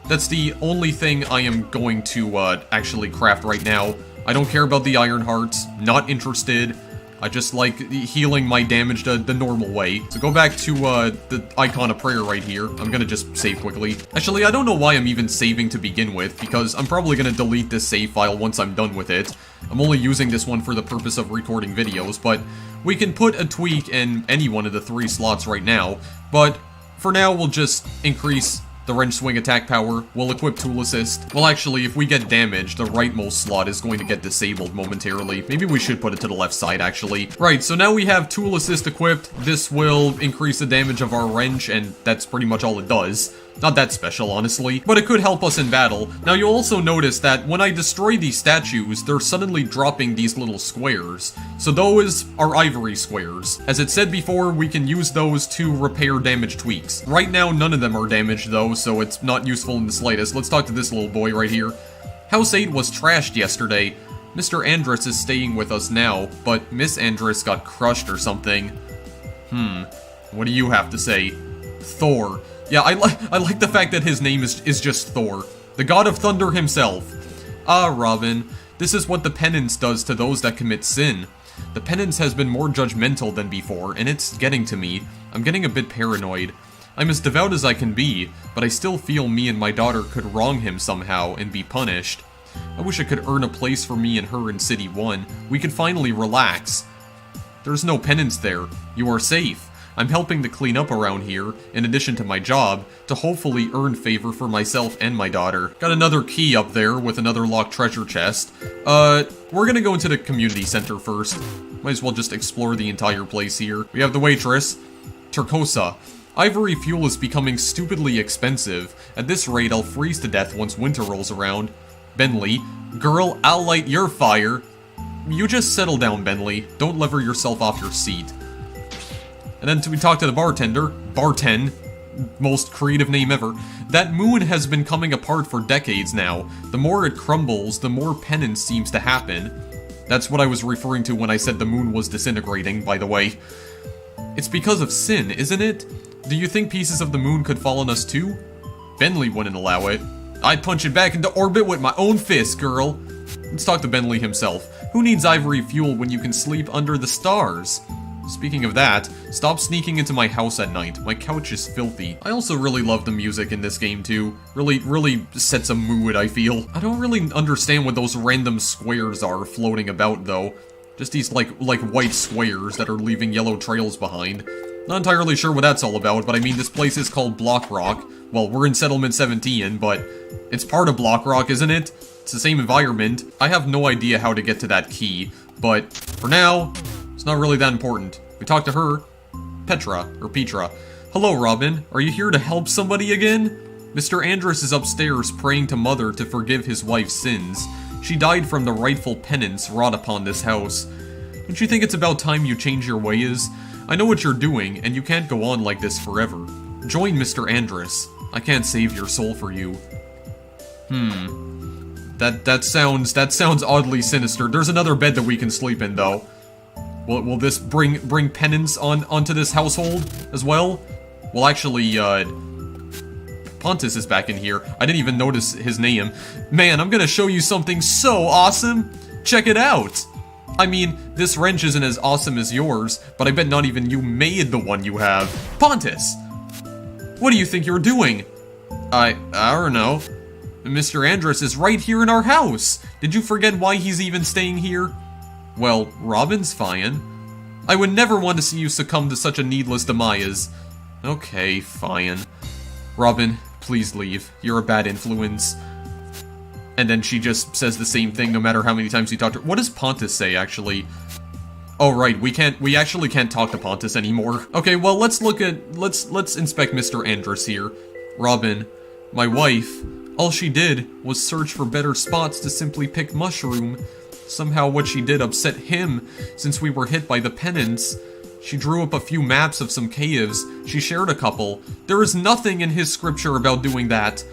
That's the only thing I am going to actually craft right now. I don't care about the Iron Hearts, not interested. I just like healing my damage the normal way. So go back to the icon of prayer right here. I'm gonna just save quickly. Actually, I don't know why I'm even saving to begin with, because I'm probably gonna delete this save file once I'm done with it. I'm only using this one for the purpose of recording videos, but we can put a tweak in any one of the 3 slots right now. But for now, we'll just increase the wrench swing attack power, will equip Tool Assist. Well, actually, if we get damaged, the rightmost slot is going to get disabled momentarily. Maybe we should put it to the left side, actually. Right, so now we have Tool Assist equipped. This will increase the damage of our wrench, and that's pretty much all it does. Not that special, honestly, but it could help us in battle. Now, you'll also notice that when I destroy these statues, they're suddenly dropping these little squares. So those are ivory squares. As it said before, we can use those to repair damaged tweaks. Right now, none of them are damaged, though, so it's not useful in the slightest. Let's talk to this little boy right here. House 8 was trashed yesterday. Mr. Andrus is staying with us now, but Miss Andrus got crushed or something. What do you have to say? Thor. Yeah, I like the fact that his name is just Thor, the god of thunder himself. Ah, Robin, this is what the penance does to those that commit sin. The penance has been more judgmental than before, and it's getting to me. I'm getting a bit paranoid. I'm as devout as I can be, but I still feel me and my daughter could wrong him somehow and be punished. I wish I could earn a place for me and her in City 1. We could finally relax. There's no penance there. You are safe. I'm helping to clean up around here, in addition to my job, to hopefully earn favor for myself and my daughter. Got another key up there with another locked treasure chest. We're gonna go into the community center first. Might as well just explore the entire place here. We have the waitress, Turcosa. Ivory fuel is becoming stupidly expensive. At this rate, I'll freeze to death once winter rolls around. Bentley, girl, I'll light your fire. You just settle down, Bentley. Don't lever yourself off your seat. And then we talk to the bartender, Barten, most creative name ever. That moon has been coming apart for decades now. The more it crumbles, the more penance seems to happen. That's what I was referring to when I said the moon was disintegrating, by the way. It's because of sin, isn't it? Do you think pieces of the moon could fall on us too? Bentley wouldn't allow it. I'd punch it back into orbit with my own fist, girl. Let's talk to Bentley himself. Who needs ivory fuel when you can sleep under the stars? Speaking of that, stop sneaking into my house at night. My couch is filthy. I also really love the music in this game too. Really sets a mood, I feel. I don't really understand what those random squares are floating about though. Just these like white squares that are leaving yellow trails behind. Not entirely sure what that's all about, but I mean this place is called Block Rock. Well, we're in Settlement 17, but it's part of Block Rock, isn't it? It's the same environment. I have no idea how to get to that key, but for now, it's not really that important. We talked to her, Petra. Hello, Robin. Are you here to help somebody again? Mr. Andrus is upstairs praying to Mother to forgive his wife's sins. She died from the rightful penance wrought upon this house. Don't you think it's about time you change your ways? I know what you're doing, and you can't go on like this forever. Join Mr. Andrus. I can't save your soul for you. That sounds oddly sinister. There's another bed that we can sleep in, though. Will this bring penance onto this household as well? Well, actually, Pontus is back in here. I didn't even notice his name. Man, I'm gonna show you something so awesome! Check it out! I mean, this wrench isn't as awesome as yours, but I bet not even you made the one you have. Pontus! What do you think you're doing? I don't know. Mr. Andrus is right here in our house! Did you forget why he's even staying here? Well, Robin's fine. I would never want to see you succumb to such a needless demise. Okay, fine. Robin, please leave. You're a bad influence. And then she just says the same thing no matter how many times you talk to her. What does Pontus say, actually? Oh, right, we actually can't talk to Pontus anymore. Okay, well, let's inspect Mr. Andrus here. Robin, my wife, all she did was search for better spots to simply pick mushroom. Somehow what she did upset him, since we were hit by the penance. She drew up a few maps of some caves. She shared a couple. There is nothing in his scripture about doing that.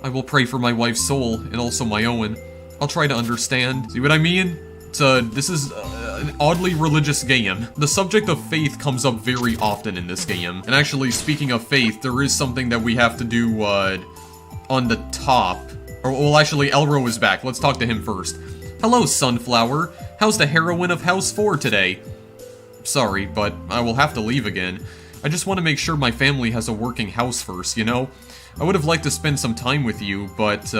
I will pray for my wife's soul, and also my own. I'll try to understand. See what I mean? This is an oddly religious game. The subject of faith comes up very often in this game. And actually, speaking of faith, there is something that we have to do, on the top. Or, well, actually, Elro is back. Let's talk to him first. Hello, Sunflower. How's the heroine of House 4 today? Sorry, but I will have to leave again. I just want to make sure my family has a working house first, you know? I would have liked to spend some time with you, but,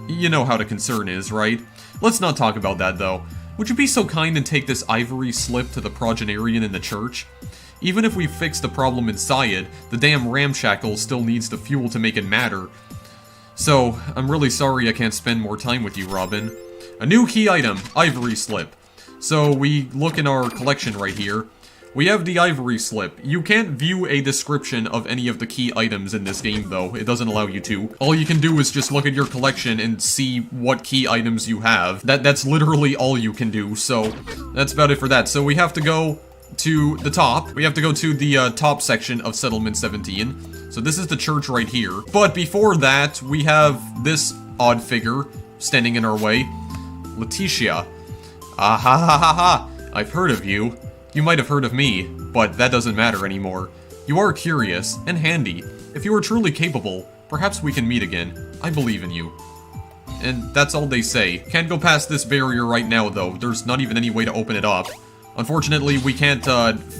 you know how the concern is, right? Let's not talk about that, though. Would you be so kind and take this ivory slip to the progenarian in the church? Even if we fix the problem inside, the damn ramshackle still needs the fuel to make it matter. So, I'm really sorry I can't spend more time with you, Robin. A new key item, ivory slip. So, we look in our collection right here. We have the ivory slip. You can't view a description of any of the key items in this game, though. It doesn't allow you to. All you can do is just look at your collection and see what key items you have. That's literally all you can do, so that's about it for that. So we have to go to the top. We have to go to the top section of Settlement 17. So this is the church right here. But before that, we have this odd figure standing in our way. Letitia. Ah ha ha ha ha! I've heard of you. You might have heard of me, but that doesn't matter anymore. You are curious and handy. If you are truly capable, perhaps we can meet again. I believe in you. And that's all they say. Can't go past this barrier right now, though. There's not even any way to open it up. Unfortunately, we can't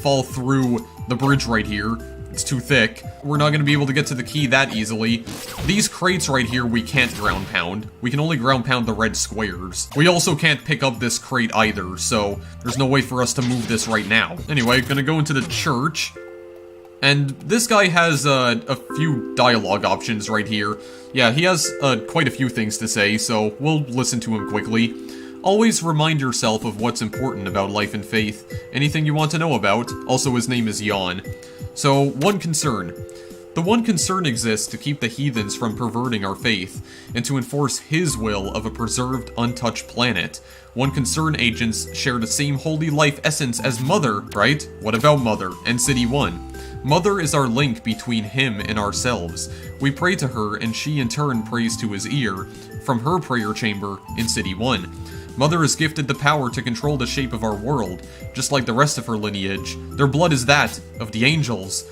fall through the bridge right here. It's too thick. We're not going to be able to get to the key that easily. These crates right here we can't ground pound. We can only ground pound the red squares. We also can't pick up this crate either, so there's no way for us to move this right now. Anyway, gonna go into the church. And this guy has a few dialogue options right here. Yeah, he has quite a few things to say, so we'll listen to him quickly. Always remind yourself of what's important about life and faith. Anything you want to know about. Also, his name is Jan. So, one concern. The one concern exists to keep the heathens from perverting our faith, and to enforce his will of a preserved, untouched planet. One concern agents share the same holy life essence as Mother, right? What about Mother and City 1? Mother is our link between him and ourselves. We pray to her, and she in turn prays to his ear, from her prayer chamber in City 1. Mother is gifted the power to control the shape of our world, just like the rest of her lineage. Their blood is that of the angels.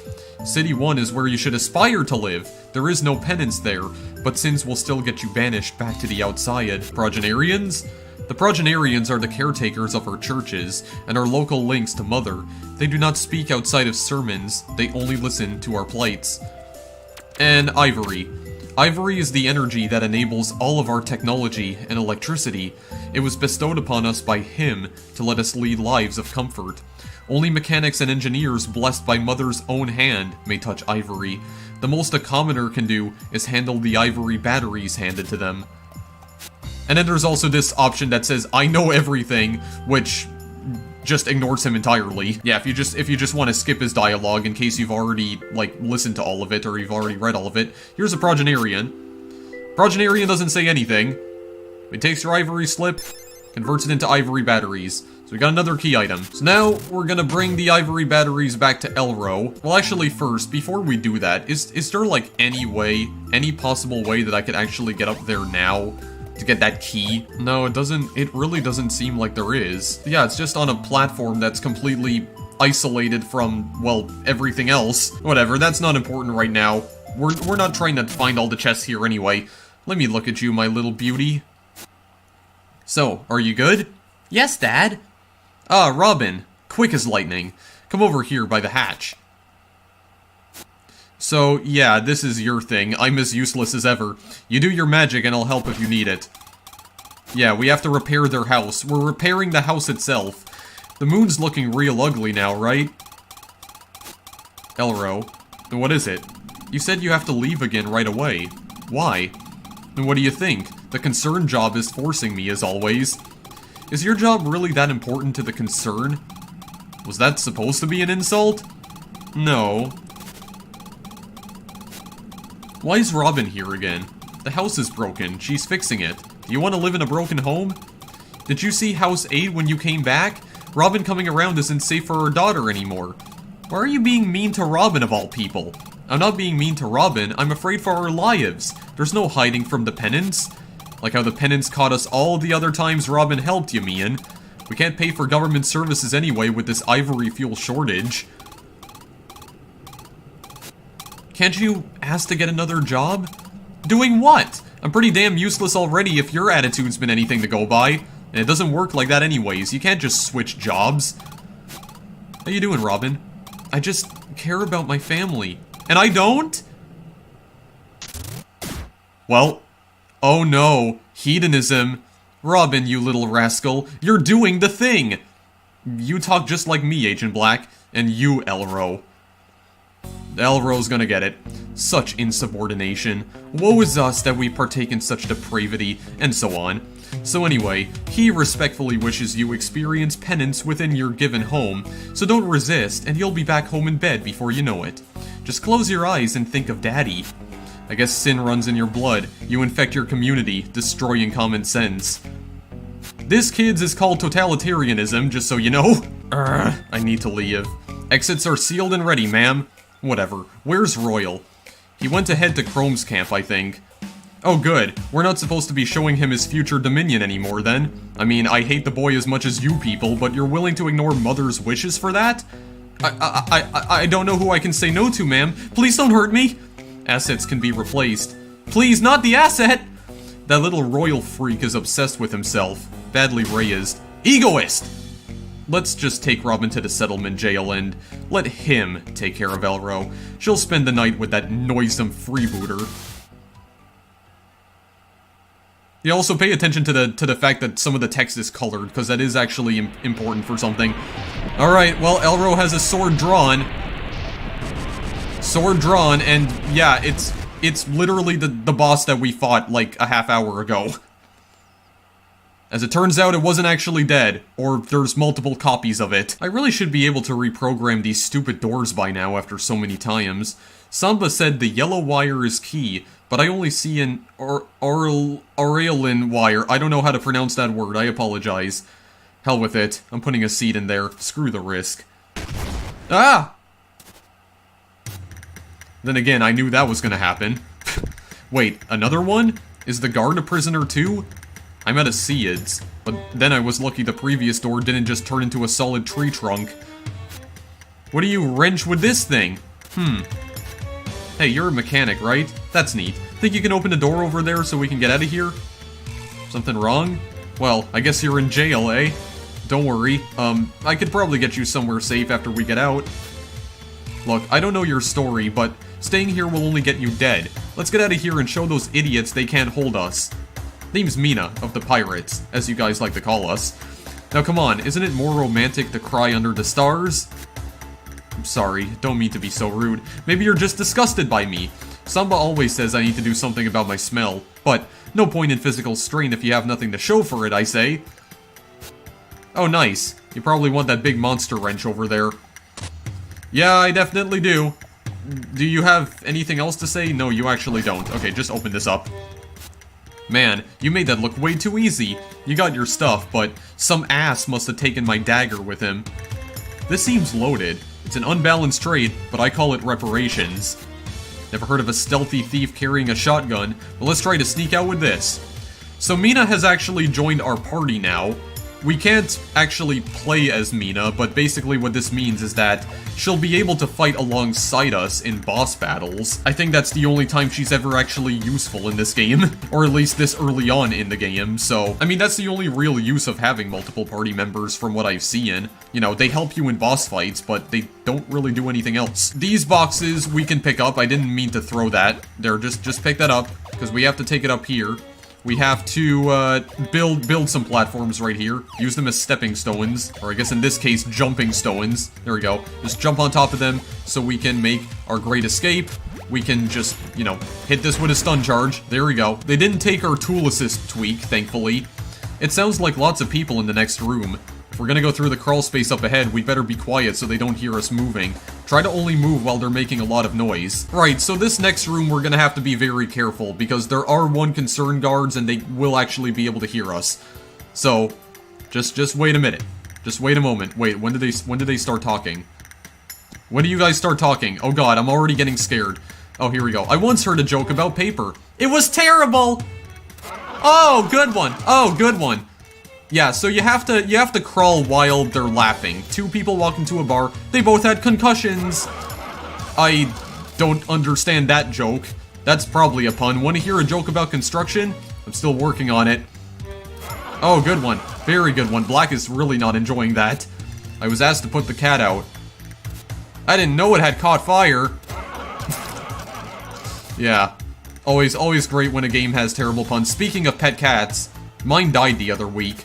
City 1 is where you should aspire to live. There is no penance there, but sins will still get you banished back to the outside. Progenarians? The Progenarians are the caretakers of our churches, and our local links to Mother. They do not speak outside of sermons, they only listen to our plights. And Ivory. Ivory is the energy that enables all of our technology and electricity. It was bestowed upon us by him to let us lead lives of comfort. Only mechanics and engineers blessed by Mother's own hand may touch Ivory. The most a commoner can do is handle the Ivory batteries handed to them. And then there's also this option that says, I know everything, which just ignores him entirely. Yeah, if you just want to skip his dialogue in case you've already, like, listened to all of it or you've already read all of it, here's a Progenarian. Progenarian doesn't say anything. It takes your ivory slip, converts it into ivory batteries. So we got another key item. So now we're gonna bring the ivory batteries back to Elro. Well, actually first, before we do that, is there like any possible way that I could actually get up there now to get that key? No, it really doesn't seem like there is. Yeah, it's just on a platform that's completely isolated from, well, everything else. Whatever, that's not important right now. We're not trying to find all the chests here anyway. Let me look at you, my little beauty. So, are you good? Yes, Dad. Ah, Robin. Quick as lightning. Come over here by the hatch. So, yeah, this is your thing. I'm as useless as ever. You do your magic and I'll help if you need it. Yeah, we have to repair their house. We're repairing the house itself. The moon's looking real ugly now, right? Elro. What is it? You said you have to leave again right away. Why? And what do you think? The concern job is forcing me, as always. Is your job really that important to the concern? Was that supposed to be an insult? No. Why is Robin here again? The house is broken. She's fixing it. Do you want to live in a broken home? Did you see House 8 when you came back? Robin coming around isn't safe for her daughter anymore. Why are you being mean to Robin of all people? I'm not being mean to Robin. I'm afraid for our lives. There's no hiding from the penance. Like how the penance caught us all the other times Robin helped you, Mian. We can't pay for government services anyway with this ivory fuel shortage. Can't you ask to get another job? Doing what? I'm pretty damn useless already if your attitude's been anything to go by. And it doesn't work like that anyways. You can't just switch jobs. How you doing, Robin? I just care about my family. And I don't? Well, oh no. Hedonism. Robin, you little rascal. You're doing the thing. You talk just like me, Agent Black. And you, Elro. Elro's gonna get it. Such insubordination. Woe is us that we partake in such depravity, and so on. So anyway, he respectfully wishes you experience penance within your given home, so don't resist, and you'll be back home in bed before you know it. Just close your eyes and think of Daddy. I guess sin runs in your blood. You infect your community, destroying common sense. This, kids, is called totalitarianism, just so you know. I need to leave. Exits are sealed and ready, ma'am. Whatever. Where's Royal? He went to head to Chrome's camp, I think. Oh good, we're not supposed to be showing him his future dominion anymore then. I mean, I hate the boy as much as you people, but you're willing to ignore Mother's wishes for that? I don't know who I can say no to, ma'am. Please don't hurt me! Assets can be replaced. Please, not the asset! That little royal freak is obsessed with himself. Badly raised. Egoist! Let's just take Robin to the settlement jail and let him take care of Elro. She'll spend the night with that noisome freebooter. You also pay attention to the fact that some of the text is colored, because that is actually important for something. Alright, well, Elro has a sword drawn. Sword drawn, and yeah, it's literally the boss that we fought like a half hour ago. As it turns out, it wasn't actually dead, or there's multiple copies of it. I really should be able to reprogram these stupid doors by now after so many times. Samba said the yellow wire is key, but I only see an Aurelin wire. I don't know how to pronounce that word, I apologize. Hell with it, I'm putting a seed in there. Screw the risk. Ah! Then again, I knew that was gonna happen. Wait, another one? Is the guard a prisoner too? I'm at a Seeds, but then I was lucky the previous door didn't just turn into a solid tree trunk. What do you wrench with this thing? Hey, you're a mechanic, right? That's neat. Think you can open the door over there so we can get out of here? Something wrong? Well, I guess you're in jail, eh? Don't worry, I could probably get you somewhere safe after we get out. Look, I don't know your story, but staying here will only get you dead. Let's get out of here and show those idiots they can't hold us. Name's Mina, of the Pirates, as you guys like to call us. Now come on, isn't it more romantic to cry under the stars? I'm sorry, don't mean to be so rude. Maybe you're just disgusted by me. Samba always says I need to do something about my smell, but no point in physical strain if you have nothing to show for it, I say. Oh nice, you probably want that big monster wrench over there. Yeah, I definitely do. Do you have anything else to say? No, you actually don't. Okay, just open this up. Man, you made that look way too easy. You got your stuff, but some ass must have taken my dagger with him. This seems loaded. It's an unbalanced trade, but I call it reparations. Never heard of a stealthy thief carrying a shotgun, but let's try to sneak out with this. So Mina has actually joined our party now. we can't actually play as Mina, but basically what this means is that she'll be able to fight alongside us in boss battles. I think that's the only time she's ever actually useful in this game, or at least this early on in the game, so, I mean, that's the only real use of having multiple party members from what I've seen. You know, they help you in boss fights, but they don't really do anything else. These boxes we can pick up. I didn't mean to throw that. There, just pick that up, because we have to take it up here. We have to, build some platforms right here. Use them as stepping stones, or I guess in this case, jumping stones. There we go. Just jump on top of them so we can make our great escape. We can just, you know, hit this with a stun charge. There we go. They didn't take our tool assist tweak, thankfully. It sounds like lots of people in the next room. If we're gonna go through the crawl space up ahead, we better be quiet so they don't hear us moving. Try to only move while they're making a lot of noise. Right, so this next room we're gonna have to be very careful, because there are one concern guards and they will actually be able to hear us. So, just wait a minute. Just wait a moment. Wait, when did they start talking? When do you guys start talking? Oh god, I'm already getting scared. Oh, here we go. I once heard a joke about paper. It was terrible! Oh, good one. Oh, good one. Yeah, so you have to crawl while they're laughing. Two people walked into a bar. They both had concussions. I don't understand that joke. That's probably a pun. Want to hear a joke about construction? I'm still working on it. Oh, good one. Very good one. Black is really not enjoying that. I was asked to put the cat out. I didn't know it had caught fire. Yeah. Always great when a game has terrible puns. Speaking of pet cats, mine died the other week.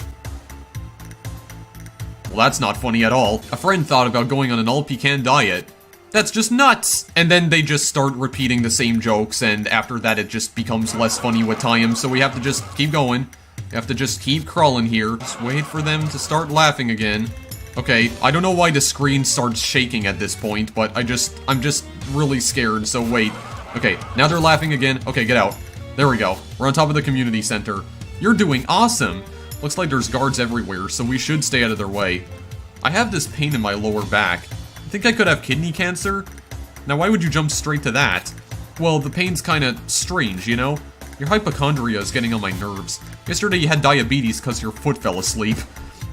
Well, that's not funny at all. A friend thought about going on an all-pecan diet. That's just nuts! And then they just start repeating the same jokes, and after that it just becomes less funny with time, so we have to just keep going. We have to just keep crawling here. Just wait for them to start laughing again. Okay, I don't know why the screen starts shaking at this point, but I'm just really scared, so wait. Okay, now they're laughing again. Okay, get out. There we go. We're on top of the community center. You're doing awesome! Looks like there's guards everywhere, so we should stay out of their way. I have this pain in my lower back. I think I could have kidney cancer? Now why would you jump straight to that? Well, the pain's kinda strange, you know? Your hypochondria is getting on my nerves. Yesterday you had diabetes because your foot fell asleep.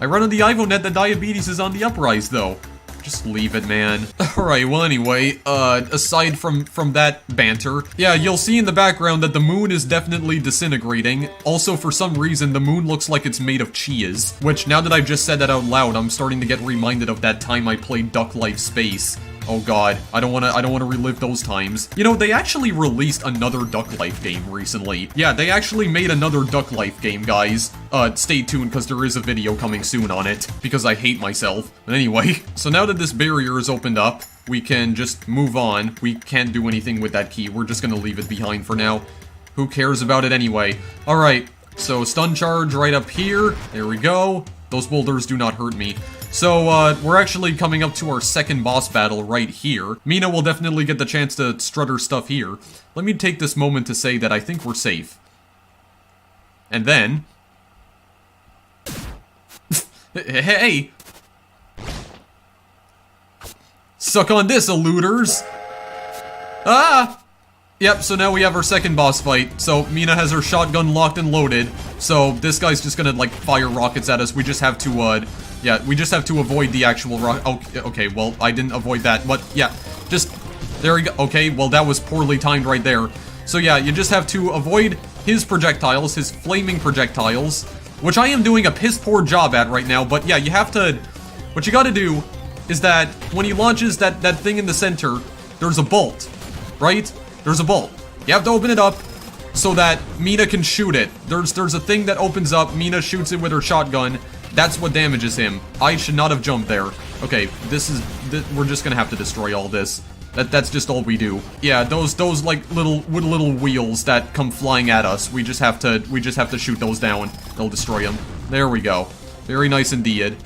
I run on the Ivonet that diabetes is on the uprise, though. Just leave it, man. Alright, well anyway, aside from that banter, yeah, you'll see in the background that the moon is definitely disintegrating. Also, for some reason, the moon looks like it's made of cheese. Which, now that I've just said that out loud, I'm starting to get reminded of that time I played Duck Life Space. Oh god, I don't wanna relive those times. You know, they actually released another Duck Life game recently. Yeah, they actually made another Duck Life game, guys. Stay tuned, because there is a video coming soon on it, because I hate myself. But anyway, so now that this barrier is opened up, we can just move on. We can't do anything with that key. We're just gonna leave it behind for now. Who cares about it anyway? Alright, so stun charge right up here. There we go. Those boulders do not hurt me. So, we're actually coming up to our second boss battle right here. Mina will definitely get the chance to strut her stuff here. Let me take this moment to say that I think we're safe. And then... Hey! Suck on this, eluders! Ah! Yep, so now we have our second boss fight. So, Mina has her shotgun locked and loaded. So, this guy's just gonna, like, fire rockets at us. We just have to, yeah, we just have to avoid the actual okay, well, I didn't avoid that, but, yeah, just, there we go. Okay, well, that was poorly timed right there. So, yeah, you just have to avoid his projectiles, his flaming projectiles, which I am doing a piss-poor job at right now, but, yeah, you have to, what you gotta do is that when he launches that thing in the center, there's a bolt, right? There's a bolt. You have to open it up so that Mina can shoot it. There's a thing that opens up, Mina shoots it with her shotgun. That's what damages him. I should not have jumped there. Okay, we're just gonna have to destroy all this. That's just all we do. Yeah, those like little wheels that come flying at us. We just have to shoot those down. They'll destroy them. There we go. Very nice indeed.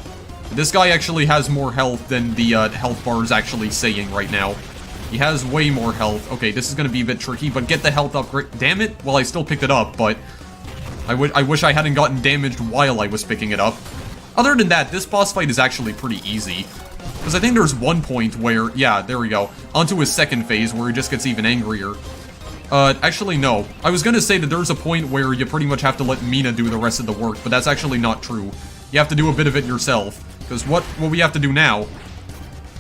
This guy actually has more health than the health bar is actually saying right now. He has way more health. Okay, this is gonna be a bit tricky, but get the health upgrade. Damn it! Well, I still picked it up, but I wish I hadn't gotten damaged while I was picking it up. Other than that, this boss fight is actually pretty easy. Because I think there's one point where, yeah, there we go. Onto his second phase where he just gets even angrier. Actually, no. I was gonna say that there's a point where you pretty much have to let Mina do the rest of the work, but that's actually not true. You have to do a bit of it yourself. Because what we have to do now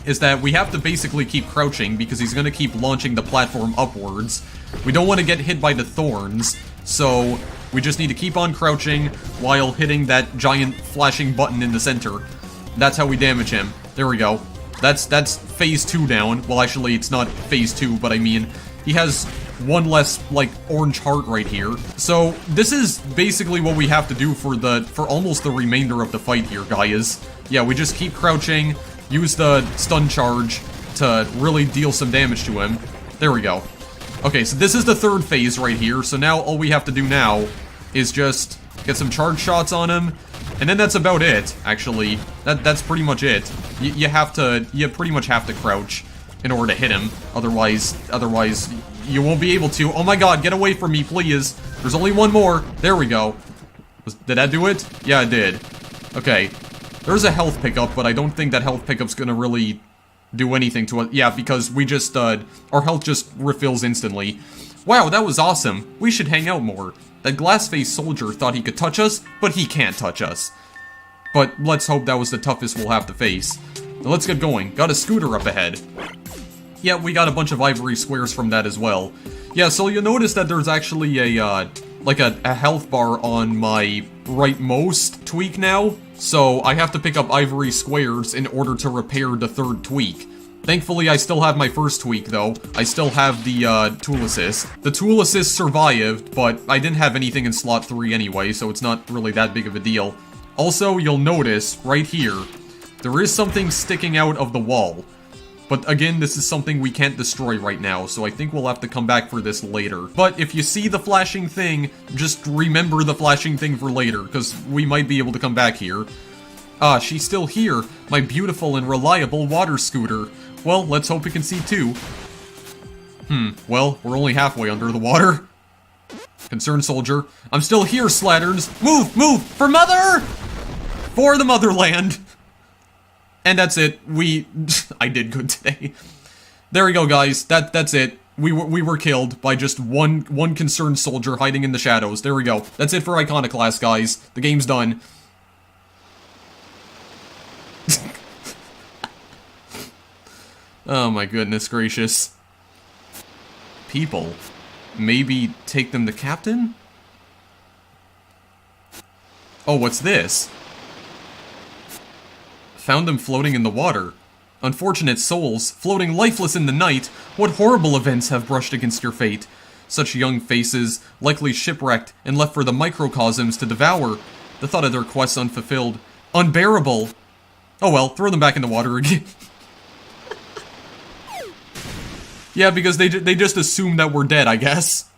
is that we have to basically keep crouching because he's going to keep launching the platform upwards. We don't want to get hit by the thorns, so we just need to keep on crouching while hitting that giant flashing button in the center. That's how we damage him. There we go. That's phase 2 down. Well, actually, it's not phase 2, but I mean, he has one less, like, orange heart right here. So, this is basically what we have to do for almost the remainder of the fight here, guys. Yeah, we just keep crouching, use the stun charge to really deal some damage to him. There we go. Okay, so this is the third phase right here, so now all we have to do now is just get some charge shots on him, and then that's about it, actually. That's pretty much it. You pretty much have to crouch in order to hit him, otherwise you won't be able to. Oh my god, get away from me, please. There's only one more. There we go. Did that do it? Yeah, it did. Okay. There's a health pickup, but I don't think that health pickup's gonna really do anything to it. Yeah, because we just, our health just refills instantly. Wow, that was awesome. We should hang out more. That glass-faced soldier thought he could touch us, but he can't touch us. But let's hope that was the toughest we'll have to face. Now let's get going. Got a scooter up ahead. Yeah, we got a bunch of ivory squares from that as well. Yeah, so you'll notice that there's actually a, like a health bar on my rightmost tweak now. So I have to pick up ivory squares in order to repair the third tweak. Thankfully, I still have my first tweak, though. I still have the, tool assist. The tool assist survived, but I didn't have anything in slot 3 anyway, so it's not really that big of a deal. Also, you'll notice, right here, there is something sticking out of the wall. But again, this is something we can't destroy right now, so I think we'll have to come back for this later. But if you see the flashing thing, just remember the flashing thing for later, because we might be able to come back here. Ah, she's still here, my beautiful and reliable water scooter. Well, let's hope we can see too. Well, we're only halfway under the water. Concerned soldier. I'm still here, Slatterns. Move, move, for mother! For the motherland. And that's it. I did good today. There we go, guys. That's it. We were killed by just one concerned soldier hiding in the shadows. There we go. That's it for Iconoclasts, guys. The game's done. Oh my goodness gracious. People. Maybe take them to Captain? Oh, what's this? Found them floating in the water. Unfortunate souls, floating lifeless in the night, what horrible events have brushed against your fate? Such young faces, likely shipwrecked and left for the microcosms to devour. The thought of their quests unfulfilled. Unbearable! Oh well, throw them back in the water again. Yeah, because they just assume that we're dead, I guess.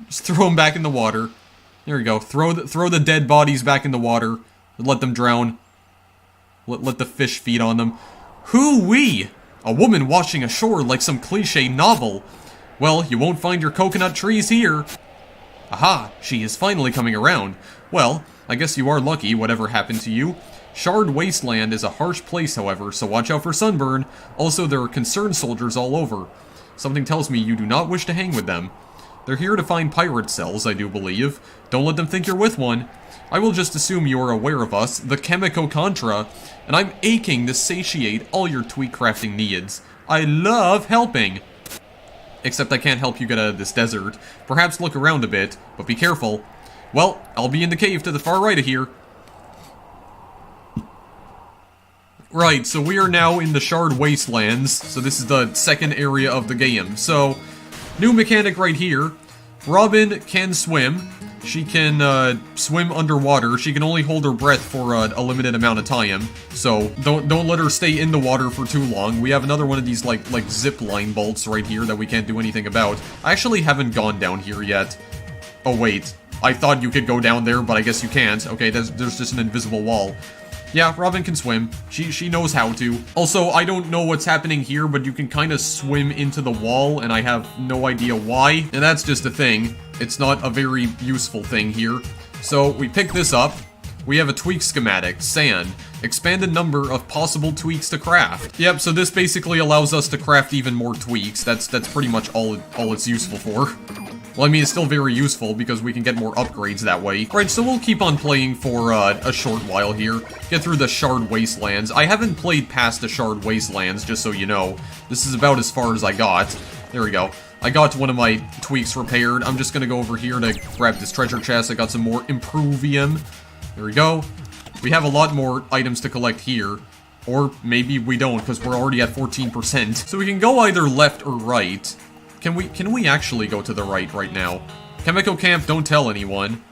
Just throw them back in the water. There we go. Throw the dead bodies back in the water. Let them drown. Let the fish feed on them. Hoo-wee! A woman washing ashore like some cliché novel. Well, you won't find your coconut trees here. Aha! She is finally coming around. Well, I guess you are lucky, whatever happened to you. Shard Wasteland is a harsh place, however, so watch out for sunburn. Also, there are concerned soldiers all over. Something tells me you do not wish to hang with them. They're here to find pirate cells, I do believe. Don't let them think you're with one. I will just assume you are aware of us, the Chemico Contra, and I'm aching to satiate all your tweak crafting needs. I love helping! Except I can't help you get out of this desert. Perhaps look around a bit, but be careful. Well, I'll be in the cave to the far right of here. Right, so we are now in the Shard Wastelands, so this is the second area of the game. So, new mechanic right here. Robin can swim. She can swim underwater. She can only hold her breath for a limited amount of time. So don't let her stay in the water for too long. We have another one of these like zip line bolts right here that we can't do anything about. I actually haven't gone down here yet. Oh wait, I thought you could go down there, but I guess you can't. Okay, there's just an invisible wall. Yeah, Robin can swim. She knows how to. Also, I don't know what's happening here, but you can kind of swim into the wall, and I have no idea why. And that's just a thing. It's not a very useful thing here. So, we pick this up. We have a tweak schematic, sand. Expanded number of possible tweaks to craft. Yep, so this basically allows us to craft even more tweaks. That's pretty much all it's useful for. Well, I mean, it's still very useful because we can get more upgrades that way. Right, so we'll keep on playing for a short while here. Get through the Shard Wastelands. I haven't played past the Shard Wastelands, just so you know. This is about as far as I got. There we go. I got one of my tweaks repaired. I'm just gonna go over here to grab this treasure chest. I got some more Improvium. There we go. We have a lot more items to collect here. Or maybe we don't, because we're already at 14%. So we can go either left or right. Can we actually go to the right now? Chemical Camp, don't tell anyone.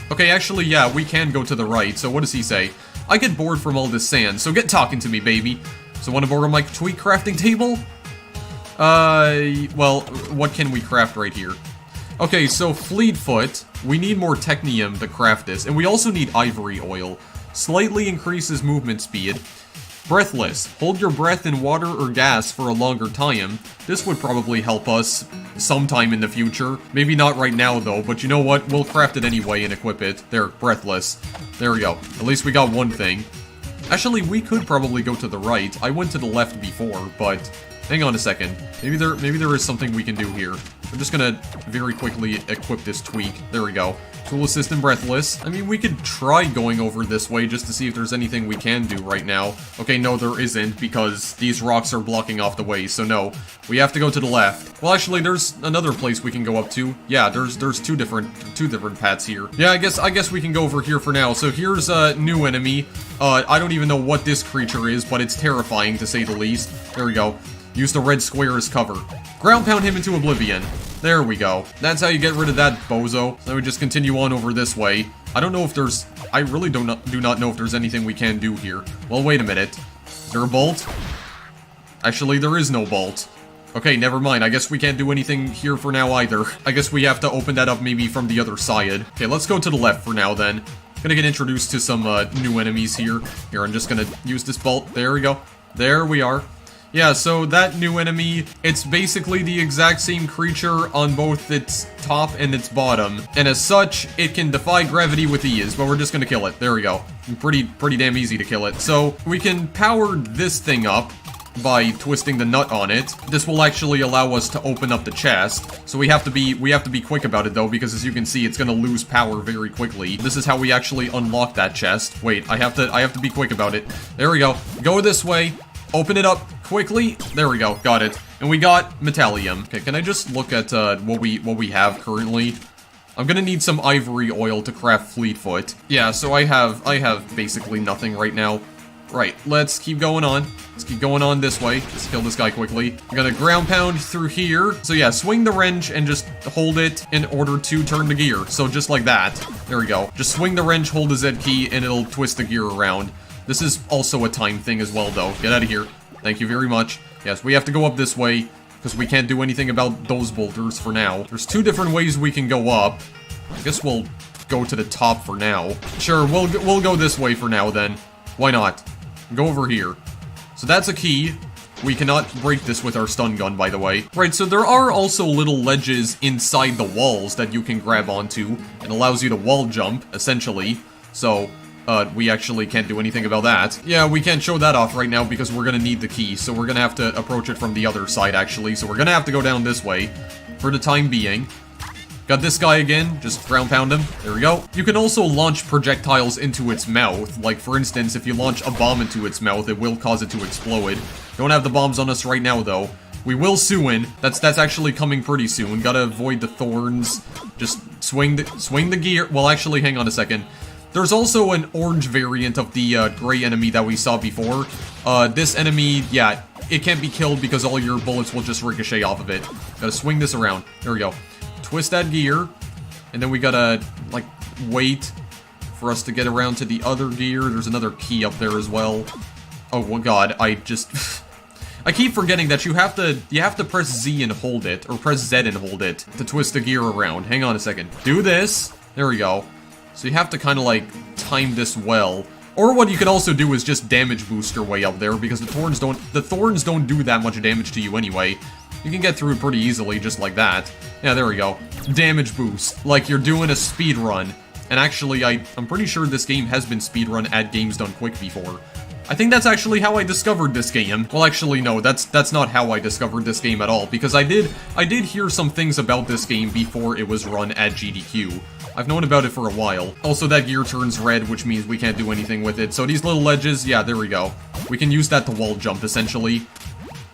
Okay, actually, yeah, we can go to the right. So what does he say? I get bored from all this sand, so get talking to me, baby. So want to borrow my tweak crafting table? Well, what can we craft right here? Okay, so Fleetfoot, we need more Technium to craft this, and we also need Ivory Oil. Slightly increases movement speed. Breathless, hold your breath in water or gas for a longer time. This would probably help us sometime in the future. Maybe not right now though, but you know what? We'll craft it anyway and equip it. There, Breathless. There we go. At least we got one thing. Actually, we could probably go to the right. I went to the left before, but hang on a second. Maybe there is something we can do here. I'm just gonna very quickly equip this tweak. There we go. Tool Assistant Breathless. I mean, we could try going over this way just to see if there's anything we can do right now. Okay, no, there isn't, because these rocks are blocking off the way, so no. We have to go to the left. Well, actually, there's another place we can go up to. Yeah, there's two different paths here. Yeah, I guess we can go over here for now. So here's a new enemy. I don't even know what this creature is, but it's terrifying to say the least. There we go. Use the red square as cover. Ground pound him into oblivion. There we go. That's how you get rid of that bozo. Then we just continue on over this way. I don't know if there's... I really do not know if there's anything we can do here. Well, wait a minute. Is there a bolt? Actually, there is no bolt. Okay, never mind. I guess we can't do anything here for now either. I guess we have to open that up maybe from the other side. Okay, let's go to the left for now then. Gonna get introduced to some new enemies here. Here, I'm just gonna use this bolt. There we go. There we are. Yeah, so that new enemy, it's basically the exact same creature on both its top and its bottom. And as such, it can defy gravity with ease, but we're just gonna kill it. There we go. Pretty damn easy to kill it. So, we can power this thing up by twisting the nut on it. This will actually allow us to open up the chest. So we have to be quick about it though, because as you can see, it's gonna lose power very quickly. This is how we actually unlock that chest. Wait, I have to be quick about it. There we go. Go this way. Open it up quickly. There we go. Got it. And we got Metallium. Okay, can I just look at what we have currently? I'm gonna need some Ivory Oil to craft Fleetfoot. Yeah, so I have basically nothing right now. Right, let's keep going on. Let's keep going on this way. Let's kill this guy quickly. I'm gonna ground pound through here. So yeah, swing the wrench and just hold it in order to turn the gear. So just like that. There we go. Just swing the wrench, hold the Z key, and it'll twist the gear around. This is also a time thing as well, though. Get out of here. Thank you very much. Yes, we have to go up this way, because we can't do anything about those boulders for now. There's two different ways we can go up. I guess we'll go to the top for now. Sure, we'll go this way for now, then. Why not? Go over here. So that's a key. We cannot break this with our stun gun, by the way. Right, so there are also little ledges inside the walls that you can grab onto. It allows you to wall jump, essentially. So... we actually can't do anything about that. Yeah, we can't show that off right now because we're gonna need the key, so we're gonna have to approach it from the other side, actually. So we're gonna have to go down this way for the time being. Got this guy again, just ground pound him. There we go. You can also launch projectiles into its mouth. Like, for instance, if you launch a bomb into its mouth, it will cause it to explode. Don't have the bombs on us right now, though. We will soon. That's actually coming pretty soon. Gotta avoid the thorns. Just swing the gear. Well, actually, hang on a second. There's also an orange variant of the gray enemy that we saw before. This enemy, yeah, it can't be killed because all your bullets will just ricochet off of it. Gotta swing this around. There we go. Twist that gear. And then we gotta, like, wait for us to get around to the other gear. There's another key up there as well. Oh, well, God, I just... I keep forgetting that you have to press Z and hold it, or press Z and hold it to twist the gear around. Hang on a second. Do this. There we go. So you have to kind of, like, time this well. Or what you could also do is just damage boost your way up there, because the thorns don't do that much damage to you anyway. You can get through it pretty easily, just like that. Yeah, there we go. Damage boost. Like you're doing a speed run. And actually, I'm pretty sure this game has been speedrun at Games Done Quick before. I think that's actually how I discovered this game. Well, actually, no, that's not how I discovered this game at all, because I did hear some things about this game before it was run at GDQ. I've known about it for a while. Also, that gear turns red, which means we can't do anything with it. So these little ledges, yeah, there we go. We can use that to wall jump, essentially.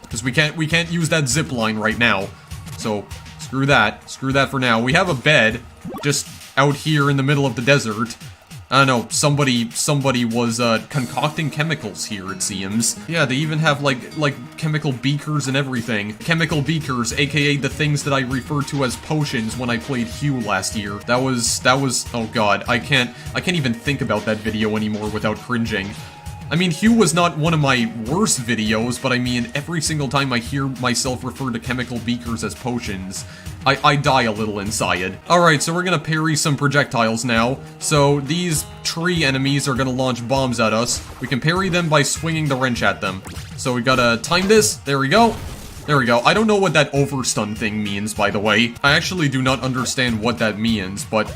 Because we can't use that zip line right now. So, screw that. Screw that for now. We have a bed just out here in the middle of the desert. I don't know, somebody was concocting chemicals here, it seems. Yeah, they even have like chemical beakers and everything. Chemical beakers, aka the things that I referred to as potions when I played Hue last year. That was oh god, I can't even think about that video anymore without cringing. I mean, Hue was not one of my worst videos, but I mean, every single time I hear myself refer to chemical beakers as potions, I die a little inside. Alright, so we're gonna parry some projectiles now. So these tree enemies are gonna launch bombs at us. We can parry them by swinging the wrench at them. So we gotta time this. There we go. There we go. I don't know what that overstun thing means, by the way. I actually do not understand what that means, but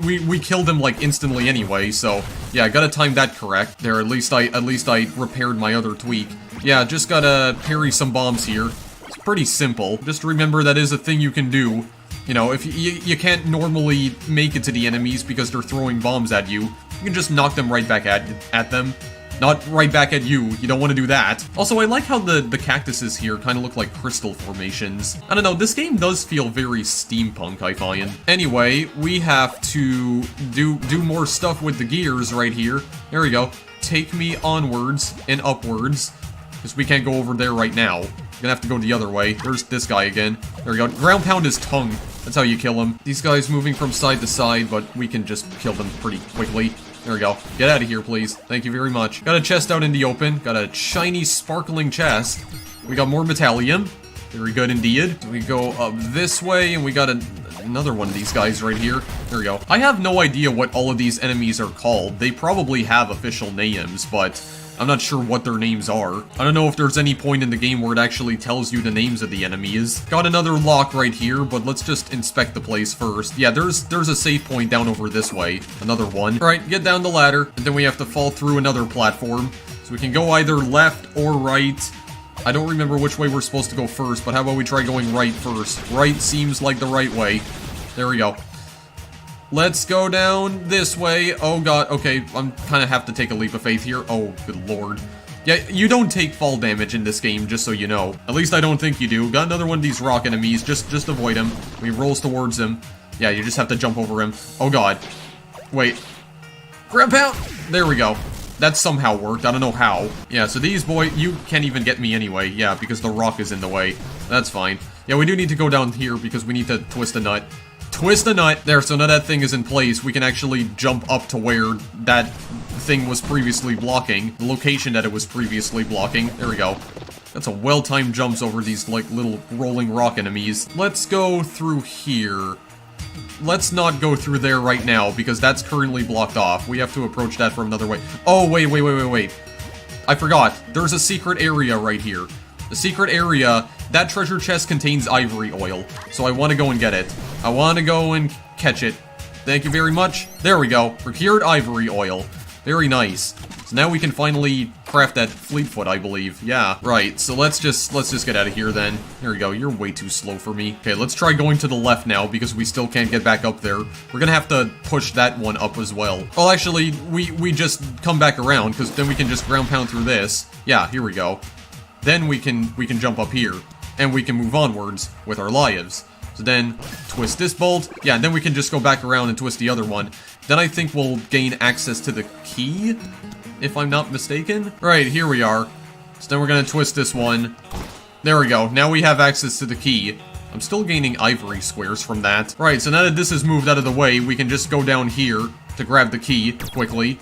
we killed him like instantly anyway, so yeah, I gotta time that correct. There, at least I repaired my other tweak. Yeah, just gotta parry some bombs here. It's pretty simple. Just remember that is a thing you can do. You know, if you can't normally make it to the enemies because they're throwing bombs at you, you can just knock them right back at them. Not right back at you. You don't want to do that. Also, I like how the cactuses here kind of look like crystal formations. I don't know, this game does feel very steampunk, I find. Anyway, we have to do more stuff with the gears right here. There we go. Take me onwards and upwards, because we can't go over there right now. We're gonna have to go the other way. There's this guy again. There we go. Ground pound his tongue. That's how you kill him. These guys moving from side to side, but we can just kill them pretty quickly. There we go. Get out of here, please. Thank you very much. Got a chest out in the open. Got a shiny, sparkling chest. We got more metallium. Very good indeed. So we go up this way, and we got another one of these guys right here. There we go. I have no idea what all of these enemies are called. They probably have official names, but I'm not sure what their names are. I don't know if there's any point in the game where it actually tells you the names of the enemies. Got another lock right here, but let's just inspect the place first. Yeah, there's a save point down over this way. Another one. Alright, get down the ladder, and then we have to fall through another platform. So we can go either left or right. I don't remember which way we're supposed to go first, but how about we try going right first? Right seems like the right way. There we go. Let's go down this way. Oh god, okay, I'm kind of have to take a leap of faith here. Oh, good lord. Yeah, you don't take fall damage in this game, just so you know. At least I don't think you do. Got another one of these rock enemies, just avoid him. When he rolls towards him. Yeah, you just have to jump over him. Oh god. Wait. Grab pound! There we go. That somehow worked, I don't know how. Yeah, so these you can't even get me anyway. Yeah, because the rock is in the way. That's fine. Yeah, we do need to go down here because we need to twist a nut. Twist the nut. There, so now that thing is in place, we can actually jump up to where that thing was previously blocking. The location that it was previously blocking. There we go. That's a well-timed jumps over these, like, little rolling rock enemies. Let's go through here. Let's not go through there right now, because that's currently blocked off. We have to approach that from another way. Oh, wait. I forgot. There's a secret area right here. The secret area, that treasure chest contains ivory oil, so I want to go and get it. I want to go and catch it. Thank you very much. There we go. Procured ivory oil. Very nice. So now we can finally craft that Fleetfoot, I believe. Yeah, right. So let's just get out of here then. There we go. You're way too slow for me. Okay, let's try going to the left now because we still can't get back up there. We're gonna have to push that one up as well. Oh, actually, we just come back around because then we can just ground pound through this. Yeah, here we go. Then we can jump up here, and we can move onwards with our lives. So then, twist this bolt. Yeah, and then we can just go back around and twist the other one. Then I think we'll gain access to the key, if I'm not mistaken. Right, here we are. So then we're gonna twist this one. There we go. Now we have access to the key. I'm still gaining ivory squares from that. Right, so now that this is moved out of the way, we can just go down here to grab the key quickly.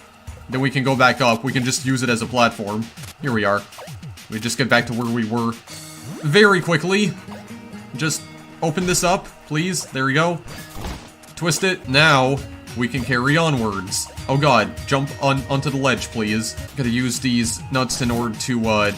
Then we can go back up. We can just use it as a platform. Here we are. We just get back to where we were very quickly. Just open this up, please. There we go. Twist it. Now we can carry onwards. Oh god, jump onto the ledge, please. Gotta use these nuts in order to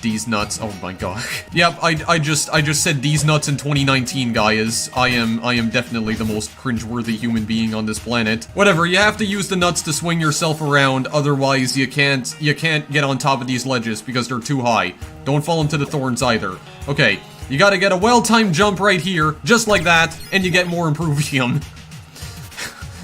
These nuts. Oh my god. Yep, I just said these nuts in 2019, guys. I am definitely the most cringeworthy human being on this planet. Whatever, you have to use the nuts to swing yourself around, otherwise you can't get on top of these ledges because they're too high. Don't fall into the thorns either. Okay, you gotta get a well-timed jump right here, just like that, and you get more Improvium.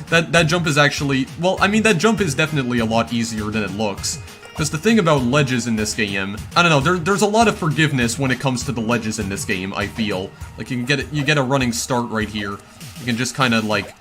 That jump is actually, well, I mean, that jump is definitely a lot easier than it looks. Because the thing about ledges in this game, I don't know, there's a lot of forgiveness when it comes to the ledges in this game, I feel. Like, you get a running start right here. You can just kind of, like,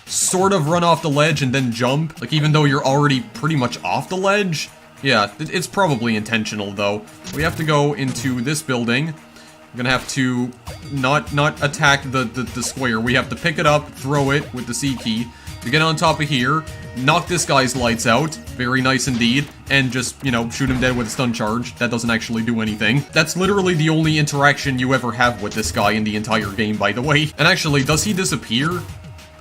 sort of run off the ledge and then jump. Like, even though you're already pretty much off the ledge. Yeah, it's probably intentional, though. We have to go into this building. I'm gonna have to not attack the square. We have to pick it up, throw it with the C key. To get on top of here, knock this guy's lights out, very nice indeed, and just, you know, shoot him dead with a stun charge. That doesn't actually do anything. That's literally the only interaction you ever have with this guy in the entire game, by the way. And actually, does he disappear?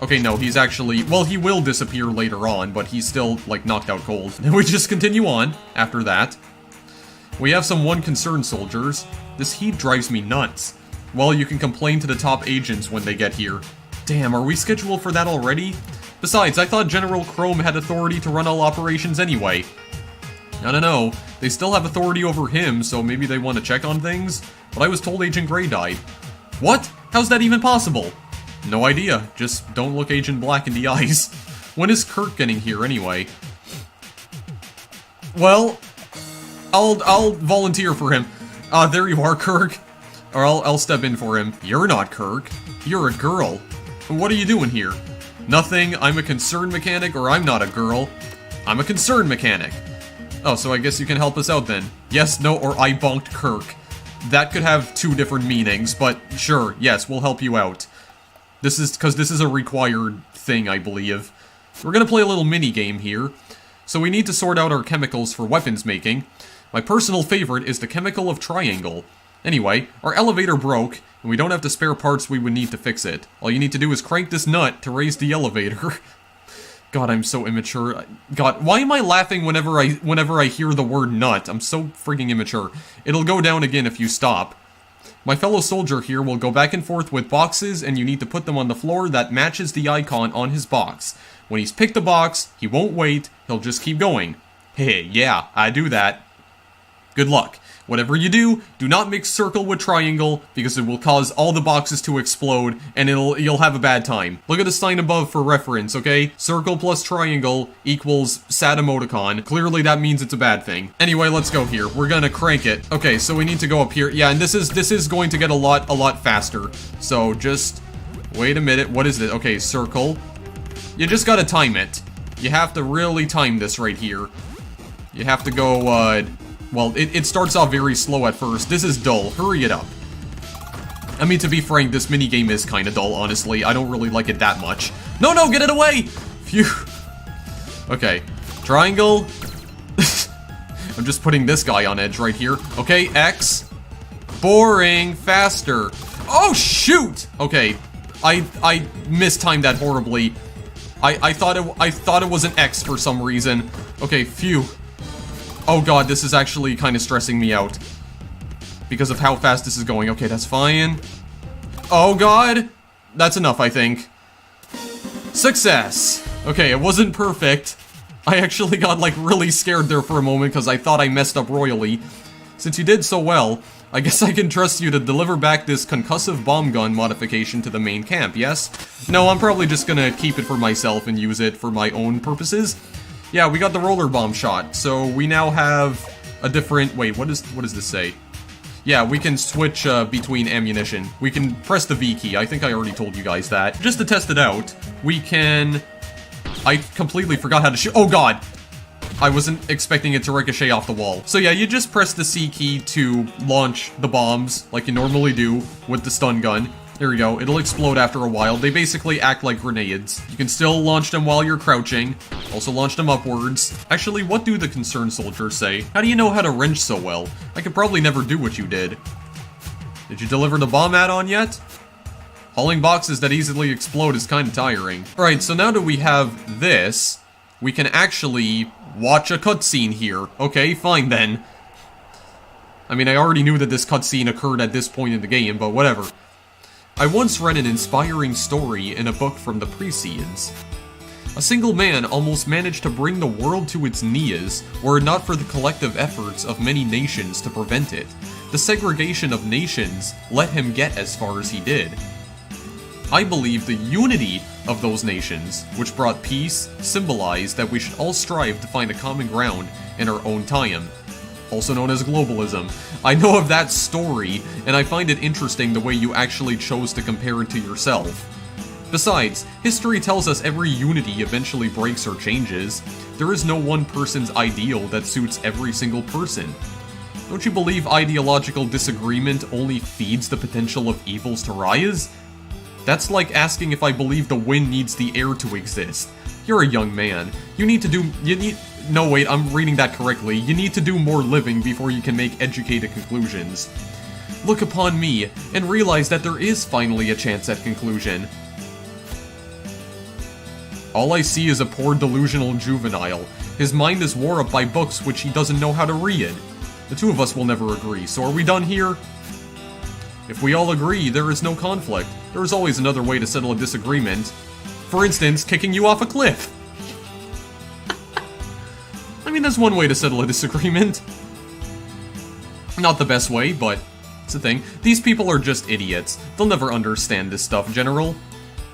Okay, no, he's actually, well, he will disappear later on, but he's still, like, knocked out cold. And we just continue on after that. We have some one concerned soldiers. This heat drives me nuts. Well, you can complain to the top agents when they get here. Damn, are we scheduled for that already? Besides, I thought General Chrome had authority to run all operations anyway. I don't know. They still have authority over him, so maybe they want to check on things? But I was told Agent Grey died. What? How's that even possible? No idea. Just don't look Agent Black in the eyes. When is Kirk getting here anyway? Well, I'll volunteer for him. There you are, Kirk. Or I'll step in for him. You're not Kirk. You're a girl. What are you doing here? Nothing, I'm a concerned mechanic, or I'm not a girl. I'm a concerned mechanic. Oh, so I guess you can help us out then. Yes, no, or I bonked Kirk. That could have two different meanings, but sure, yes, we'll help you out. This is a required thing, I believe. We're gonna play a little mini-game here. So we need to sort out our chemicals for weapons making. My personal favorite is the chemical of triangle. Anyway, our elevator broke, and we don't have the spare parts we would need to fix it. All you need to do is crank this nut to raise the elevator. God, I'm so immature. God, why am I laughing whenever I hear the word nut? I'm so freaking immature. It'll go down again if you stop. My fellow soldier here will go back and forth with boxes, and you need to put them on the floor that matches the icon on his box. When he's picked the box, he won't wait, he'll just keep going. Hey, yeah, I do that. Good luck. Whatever you do, do not mix circle with triangle, because it will cause all the boxes to explode, and you'll have a bad time. Look at the sign above for reference, okay? Circle plus triangle equals sad emoticon. Clearly that means it's a bad thing. Anyway, let's go here. We're gonna crank it. Okay, so we need to go up here. Yeah, and this is going to get a lot faster. So just wait a minute. What is it? Okay, circle. You just gotta time it. You have to really time this right here. You have to go, well, it starts off very slow at first. This is dull. Hurry it up. I mean, to be frank, this minigame is kind of dull, honestly. I don't really like it that much. No, no, get it away! Phew. Okay. Triangle. I'm just putting this guy on edge right here. Okay, X. Boring. Faster. Oh, shoot! Okay. I mistimed that horribly. I thought it was an X for some reason. Okay, phew. Oh god, this is actually kind of stressing me out. Because of how fast this is going. Okay, that's fine. Oh god! That's enough, I think. Success! Okay, it wasn't perfect. I actually got, like, really scared there for a moment because I thought I messed up royally. Since you did so well, I guess I can trust you to deliver back this concussive bomb gun modification to the main camp, yes? No, I'm probably just gonna keep it for myself and use it for my own purposes. Yeah, we got the roller bomb shot, so we now have a different... Wait, what does this say? Yeah, we can switch between ammunition. We can press the V key. I think I already told you guys that. Just to test it out, we can... I completely forgot how to shoot... Oh god! I wasn't expecting it to ricochet off the wall. So yeah, you just press the C key to launch the bombs, like you normally do with the stun gun. There we go, it'll explode after a while. They basically act like grenades. You can still launch them while you're crouching. Also launch them upwards. Actually, what do the concerned soldiers say? How do you know how to wrench so well? I could probably never do what you did. Did you deliver the bomb add-on yet? Hauling boxes that easily explode is kind of tiring. Alright, so now that we have this, we can actually watch a cutscene here. Okay, fine then. I mean, I already knew that this cutscene occurred at this point in the game, but whatever. I once read an inspiring story in a book from the Precedes. A single man almost managed to bring the world to its knees, were it not for the collective efforts of many nations to prevent it. The segregation of nations let him get as far as he did. I believe the unity of those nations, which brought peace, symbolized that we should all strive to find a common ground in our own time, also known as globalism. I know of that story, and I find it interesting the way you actually chose to compare it to yourself. Besides, history tells us every unity eventually breaks or changes. There is no one person's ideal that suits every single person. Don't you believe ideological disagreement only feeds the potential of evils to rise? That's like asking if I believe the wind needs the air to exist. You're a young man. No wait, I'm reading that correctly. You need to do more living before you can make educated conclusions. Look upon me, and realize that there is finally a chance at conclusion. All I see is a poor delusional juvenile. His mind is wore up by books which he doesn't know how to read. The two of us will never agree, so are we done here? If we all agree, there is no conflict. There is always another way to settle a disagreement. For instance, kicking you off a cliff. I mean, that's one way to settle a disagreement. Not the best way, but it's a thing. These people are just idiots. They'll never understand this stuff, General.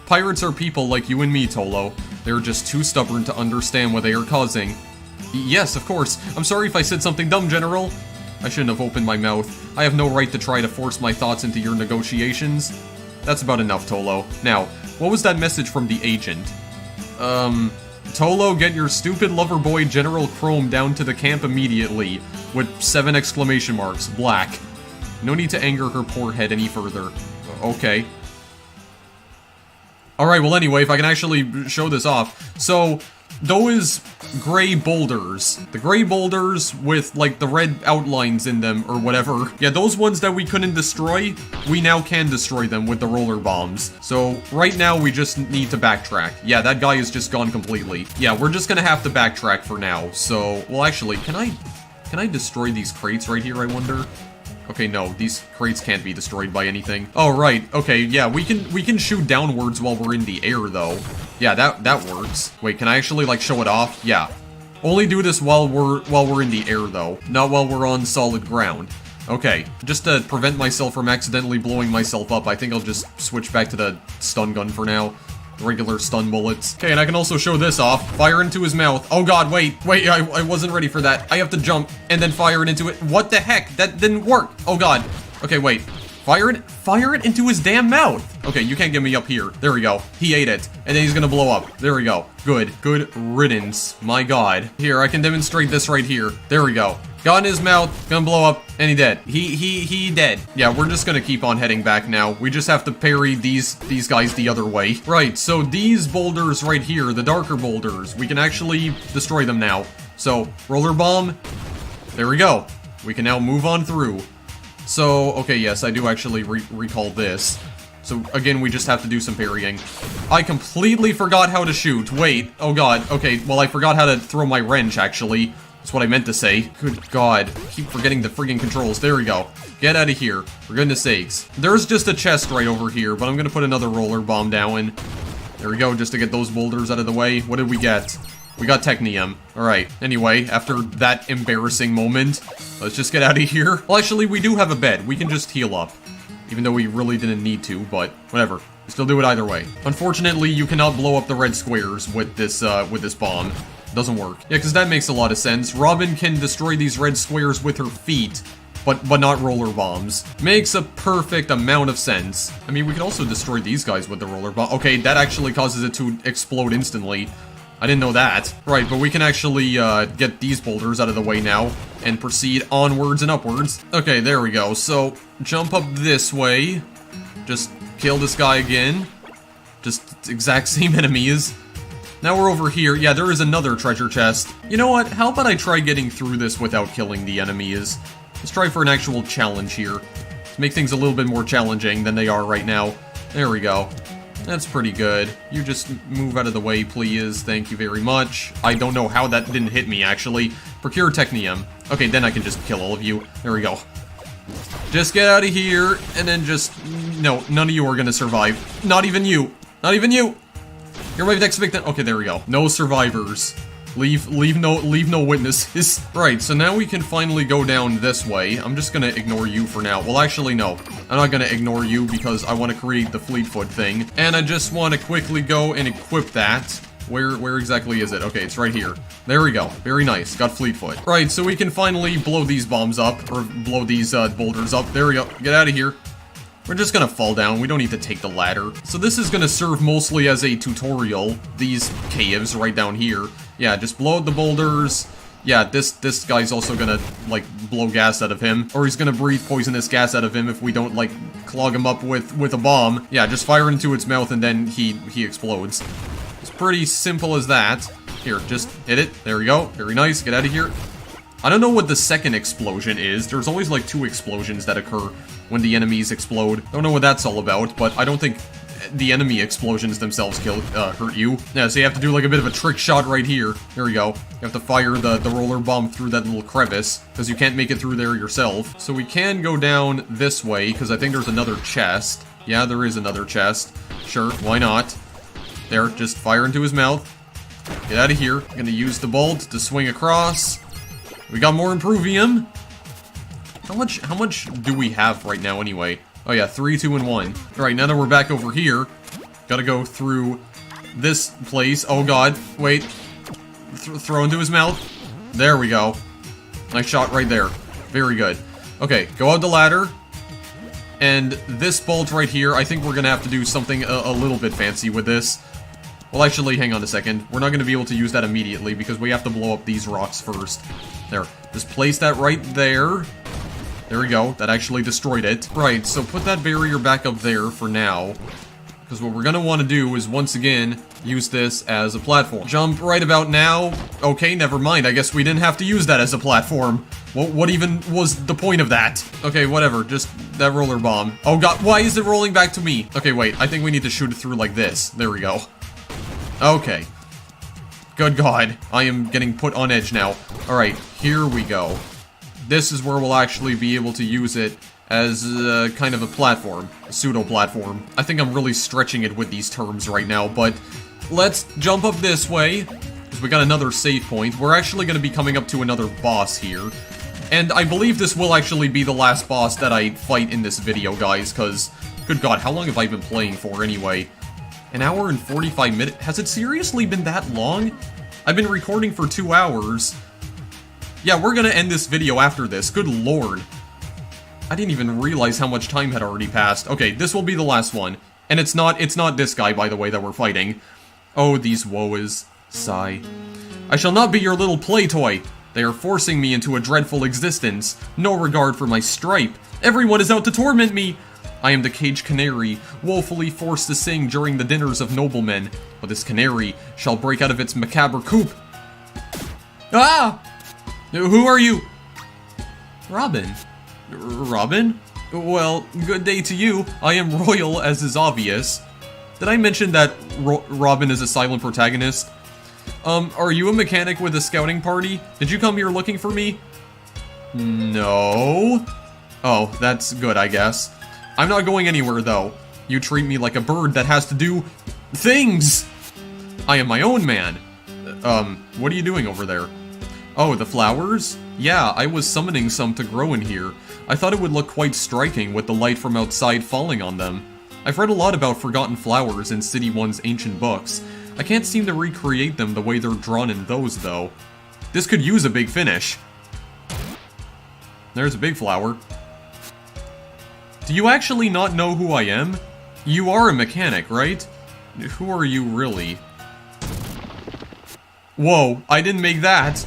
Pirates are people like you and me, Tolo. They're just too stubborn to understand what they are causing. Yes, of course. I'm sorry if I said something dumb, General. I shouldn't have opened my mouth. I have no right to try to force my thoughts into your negotiations. That's about enough, Tolo. Now, what was that message from the agent? Tolo, get your stupid lover boy General Chrome down to the camp immediately. With 7 exclamation marks. Black. No need to anger her poor head any further. Okay. Alright, well anyway, if I can actually show this off. So, those gray boulders. The gray boulders with, like, the red outlines in them, or whatever. Yeah, those ones that we couldn't destroy, we now can destroy them with the roller bombs. So, right now, we just need to backtrack. Yeah, that guy is just gone completely. Yeah, we're just gonna have to backtrack for now. So, well actually, can I destroy these crates right here, I wonder? Okay, no, these crates can't be destroyed by anything. Oh, right. Okay, yeah, we can shoot downwards while we're in the air, though. Yeah, that works. Wait, can I actually, like, show it off? Yeah. Only do this while we're in the air, though. Not while we're on solid ground. Okay, just to prevent myself from accidentally blowing myself up, I think I'll just switch back to the stun gun for now. Regular stun bullets. Okay, and I can also show this off. Fire into his mouth. Oh god, wait, I wasn't ready for that. I have to jump and then fire it into it. What the heck? That didn't work. Oh god. Okay, wait. Fire it into his damn mouth. Okay, you can't get me up here. There we go. He ate it. And then he's gonna blow up. There we go. Good. Good riddance. My god. Here, I can demonstrate this right here. There we go. Got in his mouth, gonna blow up, and he dead. He dead. Yeah, we're just gonna keep on heading back now. We just have to parry these guys the other way. Right, so these boulders right here, the darker boulders, we can actually destroy them now. So, roller bomb. There we go. We can now move on through. So, okay, yes, I do actually recall this. So, again, we just have to do some parrying. I completely forgot how to shoot. Wait, oh god, okay, well, I forgot how to throw my wrench, actually. That's what I meant to say. Good god, keep forgetting the friggin' controls. There we go. Get out of here, for goodness sakes. There's just a chest right over here, but I'm gonna put another roller bomb down. There we go, just to get those boulders out of the way. What did we get? We got Technium. Alright, anyway, after that embarrassing moment, let's just get out of here. Well, actually, we do have a bed. We can just heal up. Even though we really didn't need to, but whatever. We still do it either way. Unfortunately, you cannot blow up the red squares with this bomb. Doesn't work. Yeah, because that makes a lot of sense. Robin can destroy these red squares with her feet, but not roller bombs. Makes a perfect amount of sense. I mean, we could also destroy these guys with the roller bomb. Okay, that actually causes it to explode instantly. I didn't know that. Right, but we can actually get these boulders out of the way now and proceed onwards and upwards. Okay, there we go. So, jump up this way. Just kill this guy again. Just exact same enemies. Now we're over here. Yeah, there is another treasure chest. You know what? How about I try getting through this without killing the enemies? Let's try for an actual challenge here. Let's make things a little bit more challenging than they are right now. There we go. That's pretty good. You just move out of the way, please. Thank you very much. I don't know how that didn't hit me, actually. Procure Technium. Okay, then I can just kill all of you. There we go. Just get out of here, and then just... No, none of you are gonna survive. Not even you. Not even you! You're my next victim. Okay, there we go. No survivors. Leave no witnesses. Right, so now we can finally go down this way. I'm just gonna ignore you for now. Well, actually, no. I'm not gonna ignore you because I want to create the Fleetfoot thing. And I just want to quickly go and equip that. Where exactly is it? Okay, it's right here. There we go. Very nice. Got Fleetfoot. Right, so we can finally blow these bombs up, or blow these boulders up. There we go. Get out of here. We're just gonna fall down. We don't need to take the ladder. So this is gonna serve mostly as a tutorial. These caves right down here. Yeah, just blow out the boulders. Yeah, this guy's also gonna, like, blow gas out of him. Or he's gonna breathe poisonous gas out of him if we don't, like, clog him up with a bomb. Yeah, just fire into its mouth and then he explodes. It's pretty simple as that. Here, just hit it. There we go. Very nice. Get out of here. I don't know what the second explosion is. There's always, like, 2 explosions that occur when the enemies explode. Don't know what that's all about, but I don't think the enemy explosions themselves hurt you. Yeah, so you have to do, like, a bit of a trick shot right here. There we go. You have to fire the roller bomb through that little crevice, because you can't make it through there yourself. So we can go down this way, because I think there's another chest. Yeah, there is another chest. Sure, why not? There, just fire into his mouth. Get out of here. I'm gonna use the bolt to swing across. We got more Improvium. How much do we have right now anyway? Oh yeah, 3, 2, and 1. Alright, now that we're back over here, gotta go through this place. Oh god, wait. Throw into his mouth. There we go. Nice shot right there. Very good. Okay, go out the ladder. And this bolt right here, I think we're gonna have to do something a little bit fancy with this. Well, actually, hang on a second. We're not gonna be able to use that immediately because we have to blow up these rocks first. There. Just place that right there. There we go. That actually destroyed it. Right, so put that barrier back up there for now. Because what we're gonna want to do is, once again, use this as a platform. Jump right about now. Okay, never mind. I guess we didn't have to use that as a platform. What even was the point of that? Okay, whatever. Just that roller bomb. Oh god, why is it rolling back to me? Okay, wait. I think we need to shoot it through like this. There we go. Okay. Good god. I am getting put on edge now. Alright, here we go. This is where we'll actually be able to use it as kind of a platform. A pseudo-platform. I think I'm really stretching it with these terms right now, but let's jump up this way, because we got another save point. We're actually going to be coming up to another boss here. And I believe this will actually be the last boss that I fight in this video, guys, because, good god, how long have I been playing for anyway? An hour and 45 minutes? Has it seriously been that long? I've been recording for 2 hours. Yeah, we're gonna end this video after this. Good lord. I didn't even realize how much time had already passed. Okay, this will be the last one. And it's not this guy, by the way, that we're fighting. Oh, these woes. Sigh. I shall not be your little play toy. They are forcing me into a dreadful existence. No regard for my stripe. Everyone is out to torment me. I am the caged canary, woefully forced to sing during the dinners of noblemen. But this canary shall break out of its macabre coop. Ah! Who are you? Robin. Robin? Well, good day to you. I am royal, as is obvious. Did I mention that Robin is a silent protagonist? Are you a mechanic with a scouting party? Did you come here looking for me? No. Oh, that's good, I guess. I'm not going anywhere, though. You treat me like a bird that has to do things! I am my own man. What are you doing over there? Oh, the flowers? Yeah, I was summoning some to grow in here. I thought it would look quite striking with the light from outside falling on them. I've read a lot about forgotten flowers in City 1's ancient books. I can't seem to recreate them the way they're drawn in those, though. This could use a big finish. There's a big flower. Do you actually not know who I am? You are a mechanic, right? Who are you really? Whoa, I didn't make that.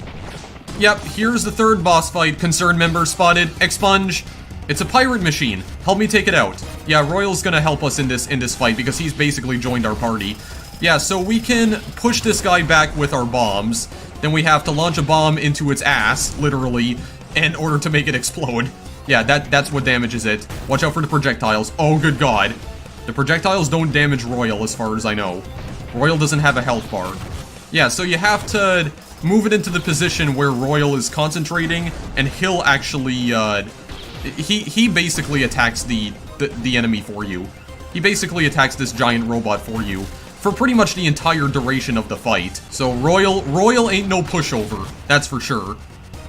Yep, here's the third boss fight. Concerned member spotted. Expunge. It's a pirate machine. Help me take it out. Yeah, Royal's gonna help us in this fight because he's basically joined our party. Yeah, so we can push this guy back with our bombs. Then we have to launch a bomb into its ass, literally, in order to make it explode. Yeah, that's what damages it. Watch out for the projectiles. Oh, good god. The projectiles don't damage Royal as far as I know. Royal doesn't have a health bar. Yeah, so you have to move it into the position where Royal is concentrating, and he'll actually he basically attacks the enemy for you. He basically attacks this giant robot for you for pretty much the entire duration of the fight. So Royal ain't no pushover, that's for sure.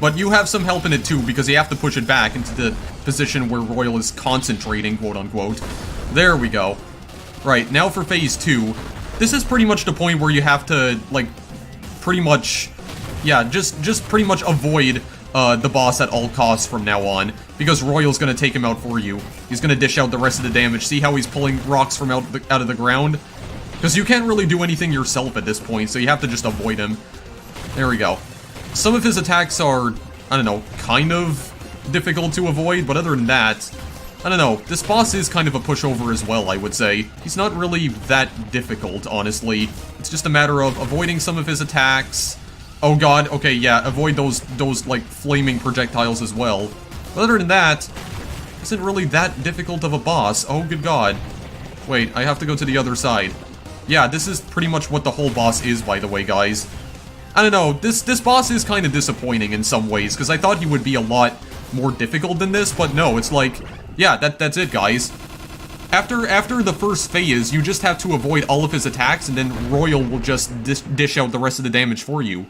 But you have some help in it too, because you have to push it back into the position where Royal is concentrating, quote-unquote. There we go. Right, now for phase 2. This is pretty much the point where you have to, like, pretty much, yeah, just pretty much avoid the boss at all costs from now on, because Royal's gonna take him out for you. He's gonna dish out the rest of the damage. See how he's pulling rocks from out of the ground? Because you can't really do anything yourself at this point, so you have to just avoid him. There we go. Some of his attacks are, I don't know, kind of difficult to avoid, but other than that, I don't know, this boss is kind of a pushover as well, I would say. He's not really that difficult, honestly. It's just a matter of avoiding some of his attacks. Oh god, okay, yeah, avoid those like, flaming projectiles as well. But other than that, isn't really that difficult of a boss. Oh, good god. Wait, I have to go to the other side. Yeah, this is pretty much what the whole boss is, by the way, guys. I don't know, this boss is kind of disappointing in some ways, because I thought he would be a lot more difficult than this, but no, it's like, yeah, that's it, guys. After the first phase, you just have to avoid all of his attacks, and then Royal will just dish out the rest of the damage for you.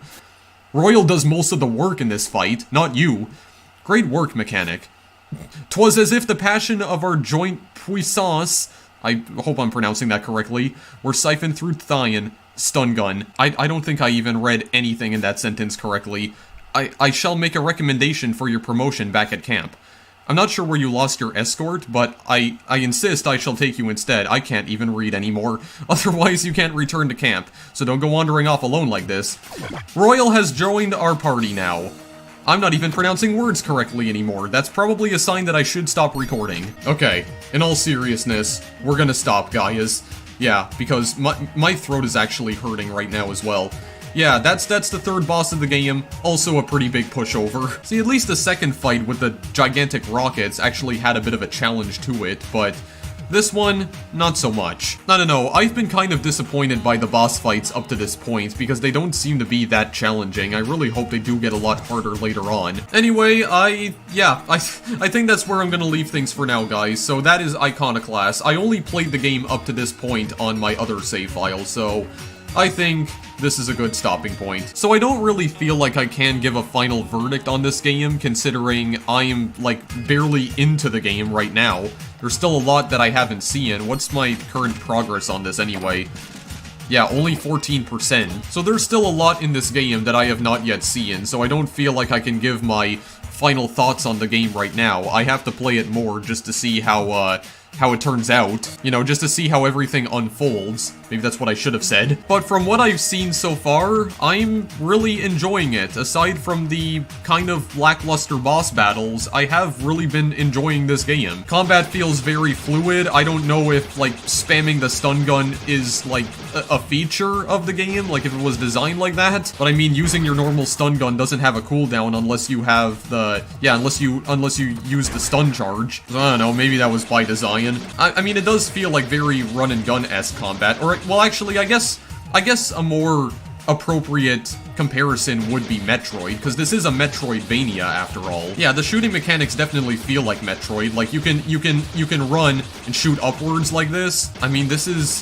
Royal does most of the work in this fight, not you. Great work, mechanic. 'Twas as if the passion of our joint puissance, I hope I'm pronouncing that correctly, were siphoned through thine stun gun. I don't think I even read anything in that sentence correctly. I shall make a recommendation for your promotion back at camp. I'm not sure where you lost your escort, but I insist I shall take you instead. I can't even read anymore. Otherwise, you can't return to camp, so don't go wandering off alone like this. Royal has joined our party now. I'm not even pronouncing words correctly anymore. That's probably a sign that I should stop recording. Okay, in all seriousness, we're gonna stop, guys. Yeah, because my throat is actually hurting right now as well. Yeah, that's the third boss of the game, also a pretty big pushover. See, at least the second fight with the gigantic rockets actually had a bit of a challenge to it, but this one, not so much. I don't know, I've been kind of disappointed by the boss fights up to this point, because they don't seem to be that challenging. I really hope they do get a lot harder later on. Anyway, I think that's where I'm gonna leave things for now, guys. So that is Iconoclasts. I only played the game up to this point on my other save file, so I think this is a good stopping point. So I don't really feel like I can give a final verdict on this game, considering I am, like, barely into the game right now. There's still a lot that I haven't seen. What's my current progress on this anyway? Yeah, only 14%. So there's still a lot in this game that I have not yet seen, so I don't feel like I can give my final thoughts on the game right now. I have to play it more just to see how it turns out. You know, just to see how everything unfolds. Maybe that's what I should have said. But from what I've seen so far, I'm really enjoying it. Aside from the kind of lackluster boss battles, I have really been enjoying this game. Combat feels very fluid. I don't know if, like, spamming the stun gun is, like, a feature of the game, like if it was designed like that. But I mean, using your normal stun gun doesn't have a cooldown unless you have the, yeah, unless you use the stun charge. I don't know, maybe that was by design. I mean, it does feel like very run-and-gun-esque combat, or, well, actually, I guess a more appropriate comparison would be Metroid, because this is a Metroidvania after all. Yeah, the shooting mechanics definitely feel like Metroid. Like, you can run and shoot upwards like this. I mean, this is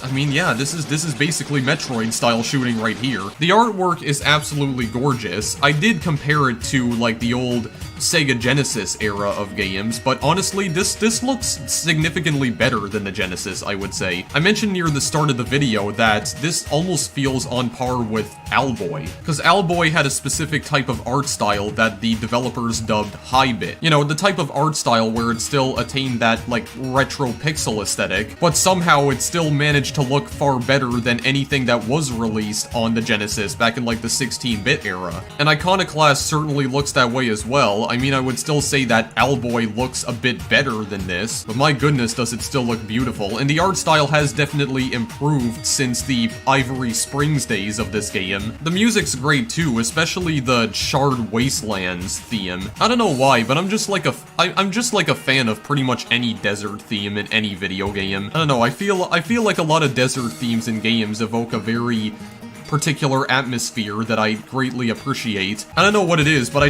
basically Metroid-style shooting right here. The artwork is absolutely gorgeous. I did compare it to, like, the old Sega Genesis era of games, but honestly, this looks significantly better than the Genesis, I would say. I mentioned near the start of the video that this almost feels on par with Owlboy, because Owlboy had a specific type of art style that the developers dubbed high-bit. You know, the type of art style where it still attained that, like, retro pixel aesthetic, but somehow it still managed to look far better than anything that was released on the Genesis back in, like, the 16-bit era. And Iconoclast certainly looks that way as well. I mean, I would still say that Owlboy looks a bit better than this, but my goodness does it still look beautiful, and the art style has definitely improved since the Ivory Springs days of this game. The music's great too, especially the Charred Wastelands theme. I don't know why, but I'm just like a fan of pretty much any desert theme in any video game. I don't know, I feel like a lot of desert themes in games evoke a very particular atmosphere that I greatly appreciate. I don't know what it is, but I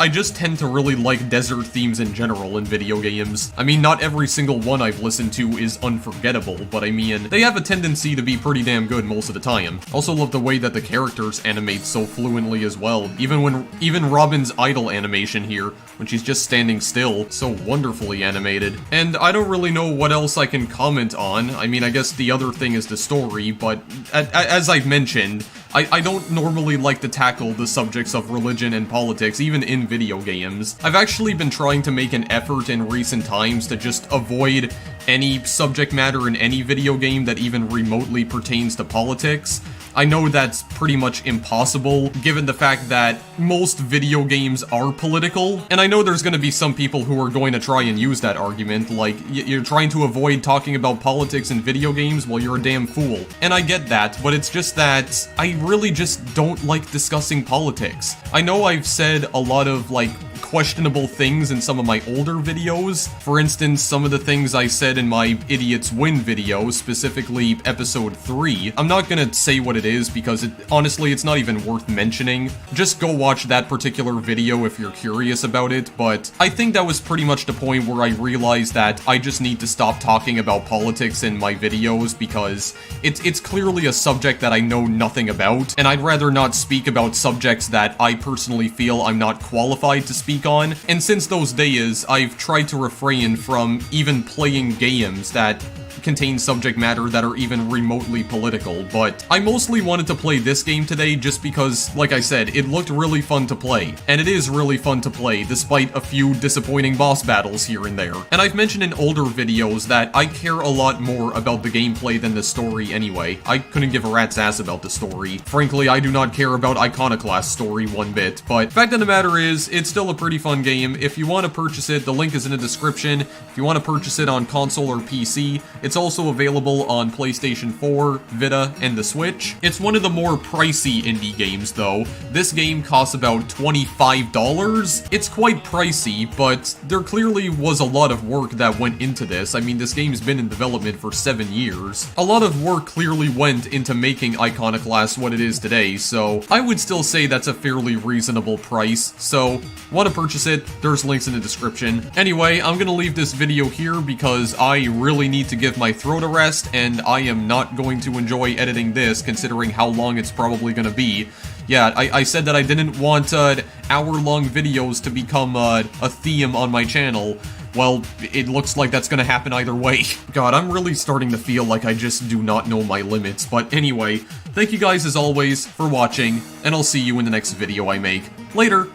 just tend to really like desert themes in general in video games. I mean, not every single one I've listened to is unforgettable, but I mean, they have a tendency to be pretty damn good most of the time. Also love the way that the characters animate so fluently as well. Even Robin's idle animation here, when she's just standing still, so wonderfully animated. And I don't really know what else I can comment on. I mean, I guess the other thing is the story, but as I've mentioned, I don't normally like to tackle the subjects of religion and politics, even in video games. I've actually been trying to make an effort in recent times to just avoid any subject matter in any video game that even remotely pertains to politics. I know that's pretty much impossible, given the fact that most video games are political, and I know there's gonna be some people who are going to try and use that argument, like, you're trying to avoid talking about politics in video games? Well, you're a damn fool. And I get that, but it's just that I really just don't like discussing politics. I know I've said a lot of, like, questionable things in some of my older videos. For instance, some of the things I said in my Idiots Win video, specifically episode 3. I'm not gonna say what it is because honestly, it's not even worth mentioning. Just go watch that particular video if you're curious about it, but I think that was pretty much the point where I realized that I just need to stop talking about politics in my videos because it's clearly a subject that I know nothing about, and I'd rather not speak about subjects that I personally feel I'm not qualified to speak on, and since those days, I've tried to refrain from even playing games that contain subject matter that are even remotely political, but I mostly wanted to play this game today just because, like I said, it looked really fun to play, and it is really fun to play despite a few disappointing boss battles here and there. And I've mentioned in older videos that I care a lot more about the gameplay than the story anyway. I couldn't give a rat's ass about the story. Frankly, I do not care about Iconoclast's story one bit, but fact of the matter is, it's still a pretty fun game. If you want to purchase it, the link is in the description. If you want to purchase it on console or PC, it's also available on PlayStation 4, Vita, and the Switch. It's one of the more pricey indie games though. This game costs about $25. It's quite pricey, but there clearly was a lot of work that went into this. I mean, this game's been in development for 7 years. A lot of work clearly went into making Iconoclasts what it is today, so I would still say that's a fairly reasonable price. So, want to purchase it? There's links in the description. Anyway, I'm gonna leave this video here because I really need to give my throat a rest, and I am not going to enjoy editing this considering how long it's probably gonna be. Yeah, I said that I didn't want hour-long videos to become a theme on my channel. Well, it looks like that's gonna happen either way. God, I'm really starting to feel like I just do not know my limits, but anyway, thank you guys as always for watching, and I'll see you in the next video I make. Later!